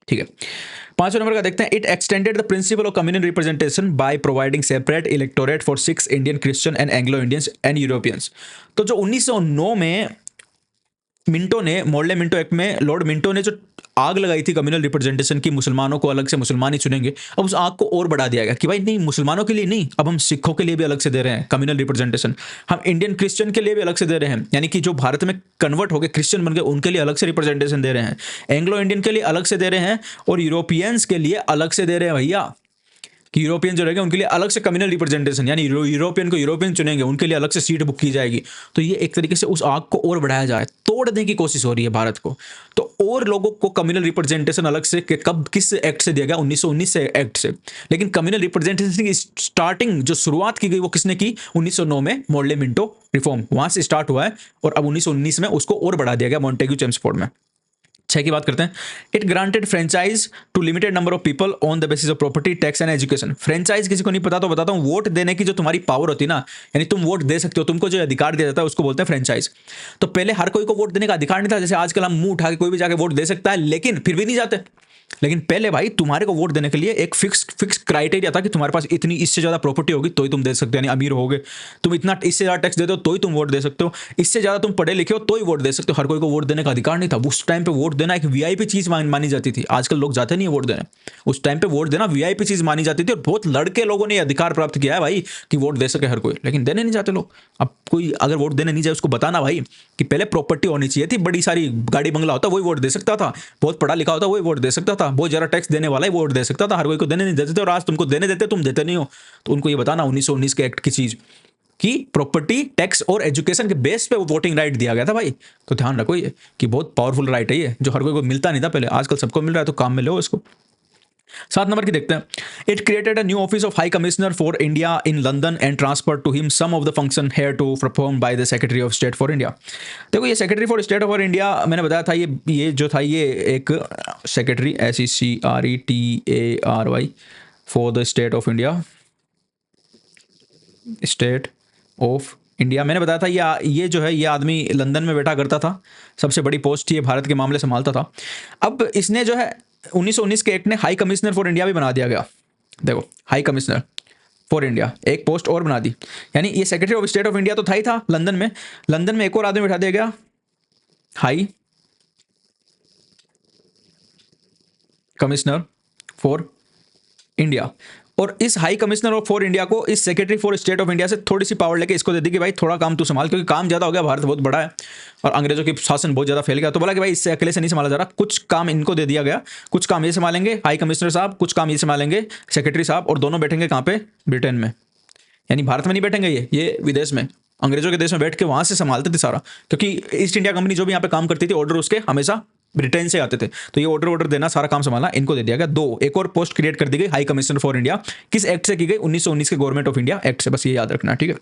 Speaker 1: ठीक है। 5वें नंबर का देखते हैं, it extended the principle of communal representation by providing separate electorate for 6 Indian Christian and Anglo Indians and Europeans. तो जो 1909 में मिंटो ने, मॉडले मिंटो एक्ट में लॉर्ड मिंटो ने जो आग लगाई थी कम्युनल रिप्रेजेंटेशन की, मुसलमानों को अलग से मुसलमान ही चुनेंगे, अब उस आग को और बढ़ा दिया गया कि भाई नहीं, मुसलमानों के लिए नहीं, अब हम सिखों के लिए भी अलग से दे रहे हैं कम्युनल रिप्रेजेंटेशन, हम इंडियन क्रिश्चियन के लिए भी अलग से दे रहे हैं, यानी कि जो भारत में कन्वर्ट हो गए क्रिश्चियन बन गए उनके लिए अलग से रिप्रेजेंटेशन दे रहे हैं, एंग्लो इंडियन के लिए अलग से दे रहे हैं, और यूरोपियंस के लिए अलग से दे रहे हैं भैया, कि यूरोपियन जो रहेंगे उनके लिए अलग से कम्युनल रिप्रेजेंटेशन, यानी यूरोपियन को यूरोपियन चुनेंगे, उनके लिए अलग से सीट बुक की जाएगी। तो ये एक तरीके से उस आग को और बढ़ाया जाए, तोड़ने की कोशिश हो रही है भारत को। तो और लोगों को कम्युनल रिप्रेजेंटेशन अलग से कब किस एक्ट से दिया गया, 1919 से एक्ट से। लेकिन कम्युनल रिप्रेजेंटेशन की स्टार्टिंग जो शुरुआत की गई वो किसने की, 1909 में मॉडले मिंटो रिफॉर्म, वहां से स्टार्ट हुआ है, और अब 1919 में उसको और बढ़ा दिया गया मॉन्टेग्यू चेम्सफोर्ड में। 6 की बात करते हैं, it granted franchise to limited number of people on the basis of property, tax and education. Franchise किसी को नहीं पता तो बताता हूं, वोट देने की जो तुम्हारी पावर होती है ना, यानी तुम वोट दे सकते हो, तुमको जो अधिकार दिया जाता है उसको बोलते हैं फ्रेंचाइज। तो पहले हर कोई को वोट देने का अधिकार नहीं था, जैसे आजकल हम मुंह उठा के कोई भी जाके वोट दे सकता है, लेकिन फिर भी नहीं जाते। लेकिन पहले भाई तुम्हारे को वोट देने के लिए एक फिक्स क्राइटेरिया था कि तुम्हारे पास इतनी, इससे ज्यादा प्रॉपर्टी होगी तो ही तुम दे सकते हो, यानी अमीर होगे, तुम इतना इससे ज्यादा टैक्स देते हो तो ही तुम वोट दे सकते हो, इससे ज्यादा तुम पढ़े लिखे हो तो ही वोट दे सकते हो। हर कोई को वोट देने का अधिकार नहीं था। उस टाइम पे वोट देना एक वीआईपी चीज मानी जाती थी। आजकल लोग जाते नहीं है वोट देने, उस टाइम पे वोट देना वीआईपी चीज मानी जाती थी, और बहुत लड़के लोगों ने अधिकार प्राप्त किया है भाई कि वोट दे सके हर कोई, लेकिन देने नहीं चाहते लोग। अब कोई अगर वोट देने नहीं जाए उसको बताना भाई कि पहले प्रॉपर्टी होनी चाहिए थी, बड़ी सारी गाड़ी बंगला होता वही वोट दे सकता था, बहुत पढ़ा लिखा होता वही वोट दे सकता था, बहुत ज्यादा टैक्स देने वाला ही वोट दे सकता था, हर कोई को देने नहीं देते थे, और आज तुमको देने देते, तुम देते नहीं हो। तो उनको ये बताना 1919 के एक्ट की चीज कि प्रॉपर्टी, टैक्स और एजुकेशन के बेस पे वो वोटिंग राइट दिया गया था भाई। तो ध्यान रखो ये कि बहुत पावरफुल राइट है ये, जो हर कोई को मिलता नहीं था पहले, आजकल सबको मिल रहा है, तो काम में लो इसको। 7 नंबर की देखते हैं, it created a new office of high commissioner for India in London and transfer to him some of the function here to perform by the secretary of state for India. देखो ये secretary for state for India मैंने बताया था, ये जो था ये एक secretary SECRETARY for the state of India, state of India मैंने बताया था, ये जो है ये आदमी लंदन में बैठा करता था, सबसे बड़ी पोस्ट ये भारत के मामले संभालता था। अब इसने जो है 1919 के एक्ट ने हाई कमिश्नर फॉर इंडिया भी बना दिया गया। देखो हाई कमिश्नर फॉर इंडिया एक पोस्ट और बना दी, यानी ये secretary of state of India तो था ही था लंदन में, लंदन में एक और आदमी बैठा दिया गया, हाई कमिश्नर फॉर इंडिया। और इस हाई कमिश्नर फॉर इंडिया को इस secretary for state of India से थोड़ी सी पावर लेके इसको दे दी कि भाई थोड़ा काम तू संभाल, क्योंकि काम ज्यादा हो गया, भारत बहुत बड़ा है और अंग्रेजों की शासन बहुत ज्यादा फैल गया। तो बोला कि भाई इससे अकेले से नहीं संभाला जा रहा, कुछ काम इनको दे दिया गया, कुछ काम ये संभालेंगे हाई कमिश्नर साहब, कुछ काम ये संभालेंगे सेक्रेटरी साहब, और दोनों बैठेंगे कहाँ पे, ब्रिटेन में, यानी भारत में नहीं बैठेंगे, ये विदेश में, अंग्रेजों के देश में बैठ के वहां से संभालते थे सारा, क्योंकि ईस्ट इंडिया कंपनी जो भी यहाँ पे काम करती थी ऑर्डर उसके हमेशा ब्रिटेन से आते थे, तो ये ऑर्डर देना सारा काम संभालना इनको दे दिया गया। एक और पोस्ट क्रिएट कर दी गई हाई कमिश्नर फॉर इंडिया, किस एक्ट से की गई, 1919 के गवर्नमेंट ऑफ इंडिया एक्ट से, बस ये याद रखना है, ठीक है।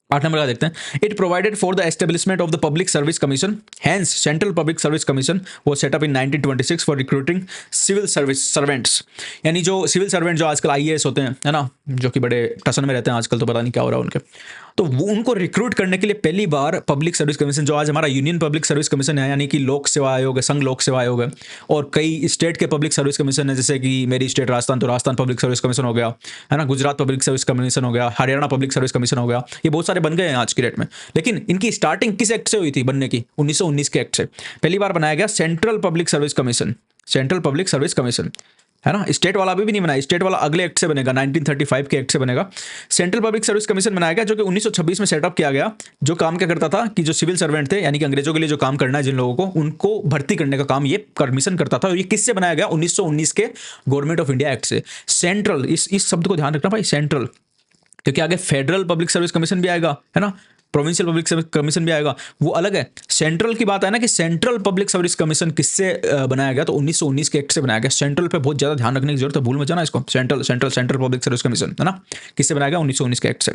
Speaker 1: 8 नंबर का देखते हैं, it provided for the establishment of the public service commission, hence central public service commission was set up in 1926 for recruiting civil service servants, यानी जो सिविल सर्वेंट जो आजकल IAS होते हैं है ना, जो कि बड़े टसन में रहते हैं आजकल, तो पता नहीं क्या हो रहा है उनके, तो वो उनको रिक्रूट करने के लिए पहली बार पब्लिक सर्विस कमीशन, जो आज हमारा यूनियन पब्लिक सर्विस कमीशन है, यानी कि लोक सेवा आयोग है, संघ लोक सेवा आयोग है, और कई स्टेट के पब्लिक सर्विस कमीशन है, जैसे कि मेरी स्टेट राजस्थान, तो राजस्थान पब्लिक सर्विस कमीशन हो गया है ना, गुजरात पब्लिक सर्विस कमीशन हो गया, हरियाणा पब्लिक सर्विस कमीशन हो गया, ये बहुत सारे बन गए हैं आज की डेट में। लेकिन इनकी स्टार्टिंग किस एक्ट से हुई थी बनने की, 1919 के एक्ट से पहली बार बनाया गया central public service commission, central public service commission है ना। स्टेट वाला अभी भी नहीं बना, स्टेट वाला अगले एक्ट से बनेगा, 1935 के एक्ट से बनेगा। सेंट्रल पब्लिक सर्विस कमीशन बनाया गया, जो कि 1926 में सेटअप किया गया, जो काम क्या करता था कि जो सिविल सर्वेंट थे, यानी कि अंग्रेजों के लिए जो काम करना है जिन लोगों को, उनको भर्ती करने का काम ये कमीशन करता था। और ये किससे बनाया गया, 1919 के गवर्नमेंट ऑफ इंडिया एक्ट से। सेंट्रल, इस शब्द को ध्यान रखना भाई, सेंट्रल, क्योंकि आगे फेडरल पब्लिक सर्विस कमीशन भी आएगा है ना, प्रोविंशियल पब्लिक सर्विस कमीशन भी आएगा, वो अलग है। सेंट्रल की बात है ना कि सेंट्रल पब्लिक सर्विस कमीशन किससे बनाया गया, तो 1919 के एक्ट से बनाया गया। सेंट्रल पे बहुत ज्यादा ध्यान रखने की जरूरत है, भूल मत जाना इसको, सेंट्रल पब्लिक सर्विस कमीशन है ना, किससे बनाया गया, 1919 के एक्ट से।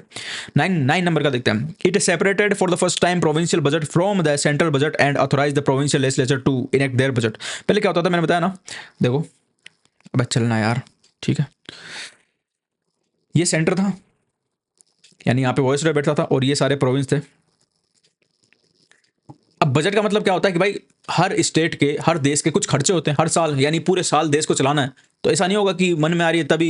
Speaker 1: 9 नंबर का देखते हैं, it separated for the first time provincial budget from the central budget and authorise the provincial legislature to enact their budget. पहले क्या होता था मैंने बताया ना, देखो अब चलना यार, ठीक है, ये सेंटर था, यानी यहाँ पे वॉइसरॉय बैठता था और ये सारे प्रोविंस थे। अब बजट का मतलब क्या होता है कि भाई हर स्टेट के, हर देश के कुछ खर्चे होते हैं हर साल, यानी पूरे साल देश को चलाना है। तो ऐसा नहीं होगा कि मन में आ रही है तभी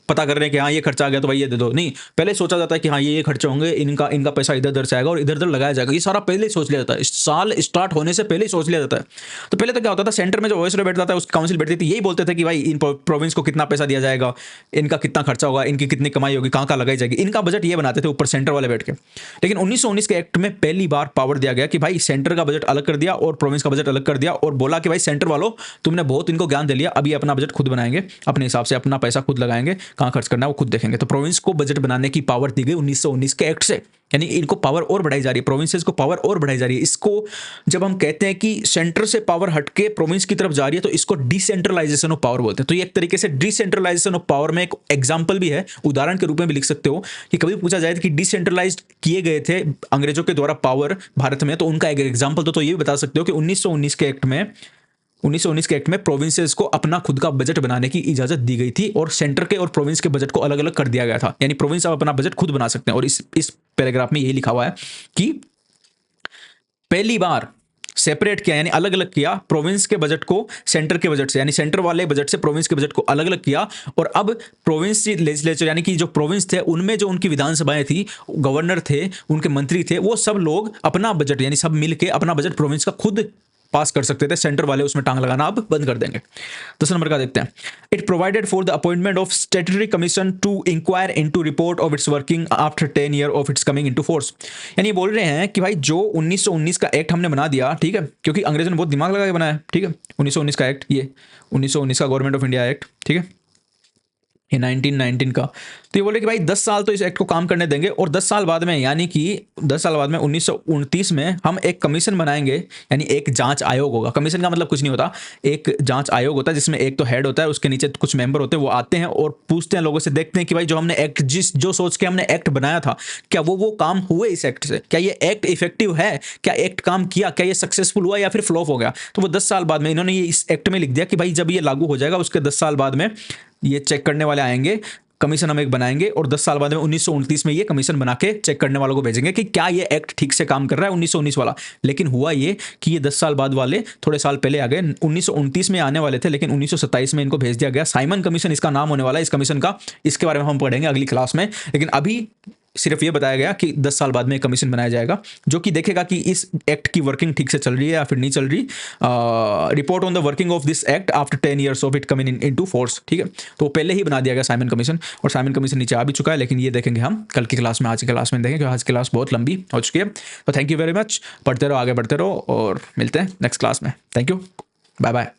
Speaker 1: पता कर रहे हैं कि हाँ ये खर्चा आ गया तो भाई ये दे दो, नहीं, पहले सोचा जाता है कि हाँ ये खर्चे होंगे, इनका इनका पैसा इधर उधर से आएगा और इधर उधर लगाया जाएगा, ये सारा पहले ही सोच लिया जाता है, इस साल स्टार्ट होने से पहले ही सोच लिया जाता है। तो पहले तो क्या होता था, सेंटर में जो वॉइसरॉय बैठता था, उसकी काउंसिल बैठती थी, यही बोलते थे कि भाई इन प्रोविंस को कितना पैसा दिया जाएगा, इनका कितना खर्चा होगा, इनकी कितनी कमाई होगी, कहाँ कहाँ लगाई जाएगी, इनका बजट ये बनाते थे ऊपर सेंटर वाले बैठ के। लेकिन 1919 के एक्ट में पहली बार पावर दिया गया कि भाई सेंटर का बजट अलग कर दिया और प्रोविंस का बजट अलग कर दिया, और बोला कि भाई सेंटर वालों तुमने बहुत इनको ज्ञान दे लिया, अब ये अपना बजट खुद बनाएंगे, अपने हिसाब से अपना पैसा खुद लगाएंगे, कहाँ खर्च करना है वो खुद देखेंगे। तो प्रोविंस को बजट बनाने की पावर दी गई 1919 के एक्ट से, यानी इनको पावर और बढ़ाई जा रही है, प्रोविंसेस को पावर और बढ़ाई जा रही है। इसको जब हम कहते हैं कि सेंटर से पावर हटके प्रोविंस की तरफ जा रही है तो इसको डिसेंट्रलाइजेशन ऑफ पावर बोलते हैं। तो ये एक तरीके से डिसेंट्रलाइजेशन ऑफ पावर में एक एग्जांपल भी है, उदाहरण के रूप में भी लिख सकते हो कि कभी पूछा जाए कि डिसेंट्रलाइज्ड किए गए थे अंग्रेजों के द्वारा पावर भारत में, तो उनका एक एग्जांपल तो ये भी बता सकते हो कि 1919 के एक्ट में प्रोविंसेस को अपना खुद का बजट बनाने की इजाजत दी गई थी और सेंटर के और प्रोविंस के बजट को अलग अलग कर दिया गया था, यानी प्रोविंस अब अपना बजट खुद बना सकते हैं। और इस पैराग्राफ में यही लिखा हुआ है कि पहली बार सेपरेट किया, यानी अलग अलग किया प्रोविंस के बजट को सेंटर के बजट से, यानी सेंटर वाले बजट से प्रोविंस के बजट को अलग अलग किया। और अब प्रोविंस लेजिस्लेचर, यानी कि जो प्रोविंस थे उनमें जो उनकी विधानसभाएं थी, गवर्नर थे, उनके मंत्री थे, वो सब लोग अपना बजट, यानी सब मिलके अपना बजट प्रोविंस का खुद पास कर सकते थे, सेंटर वाले उसमें टांग लगाना अब बंद कर देंगे। 10 नंबर का देखते हैं। It provided for the appointment of statutory commission to inquire into report of its working after 10 year of its coming into force. यानी बोल रहे हैं कि भाई जो 1919 का एक्ट हमने बना दिया, ठीक है, क्योंकि अंग्रेजों ने बहुत दिमाग लगा के बनाया, ठीक है, 1919 का एक्ट, ये 1919 का गवर्नमेंट ऑफ इंडिया एक्ट, ठीक है, ये 1919 का। तो ये बोले कि भाई 10 साल तो इस एक्ट को काम करने देंगे और 10 साल बाद में, यानी कि 10 साल बाद में 1929 में हम एक कमीशन बनाएंगे, यानी एक जांच आयोग होगा। कमीशन का मतलब कुछ नहीं होता, एक जांच आयोग होता है जिसमें एक तो हेड होता है, उसके नीचे कुछ मेंबर होते हैं, वो आते हैं और पूछते हैं लोगों से, देखते हैं कि भाई जो हमने एक्ट, जो सोच के हमने एक्ट बनाया था, क्या वो काम हुए इस एक्ट से, क्या ये एक्ट इफेक्टिव है, क्या एक्ट काम किया, क्या ये सक्सेसफुल हुआ या फिर फ्लॉप हो गया। तो वो 10 साल बाद में इन्होंने ये इस एक्ट में लिख दिया कि भाई जब ये लागू हो जाएगा उसके 10 साल बाद में ये चेक करने वाले आएंगे, कमीशन हम एक बनाएंगे और 10 साल बाद में 1929 में ये कमीशन बना के चेक करने वालों को भेजेंगे कि क्या ये एक्ट ठीक से काम कर रहा है 1919 वाला। लेकिन हुआ ये कि ये 10 साल बाद वाले थोड़े साल पहले आ गए, 1929 में आने वाले थे लेकिन 1927 में इनको भेज दिया गया। साइमन कमीशन इसका नाम होने वाला है, इस कमीशन का, इसके बारे में हम पढ़ेंगे अगली क्लास में। लेकिन अभी सिर्फ ये बताया गया कि 10 साल बाद में एक कमीशन बनाया जाएगा जो कि देखेगा कि इस एक्ट की वर्किंग ठीक से चल रही है या फिर नहीं चल रही। Report on the working of this act after 10 years of it coming into force, ठीक है। तो पहले ही बना दिया गया साइमन कमीशन, और साइमन कमीशन नीचे आ भी चुका है, लेकिन ये देखेंगे हम कल की क्लास में, आज की क्लास में देखेंगे क्योंकि आज की क्लास बहुत लंबी हो चुकी है। तो थैंक यू वेरी मच, पढ़ते रहो, आगे बढ़ते रहो और मिलते हैं नेक्स्ट क्लास में। Thank you, bye bye.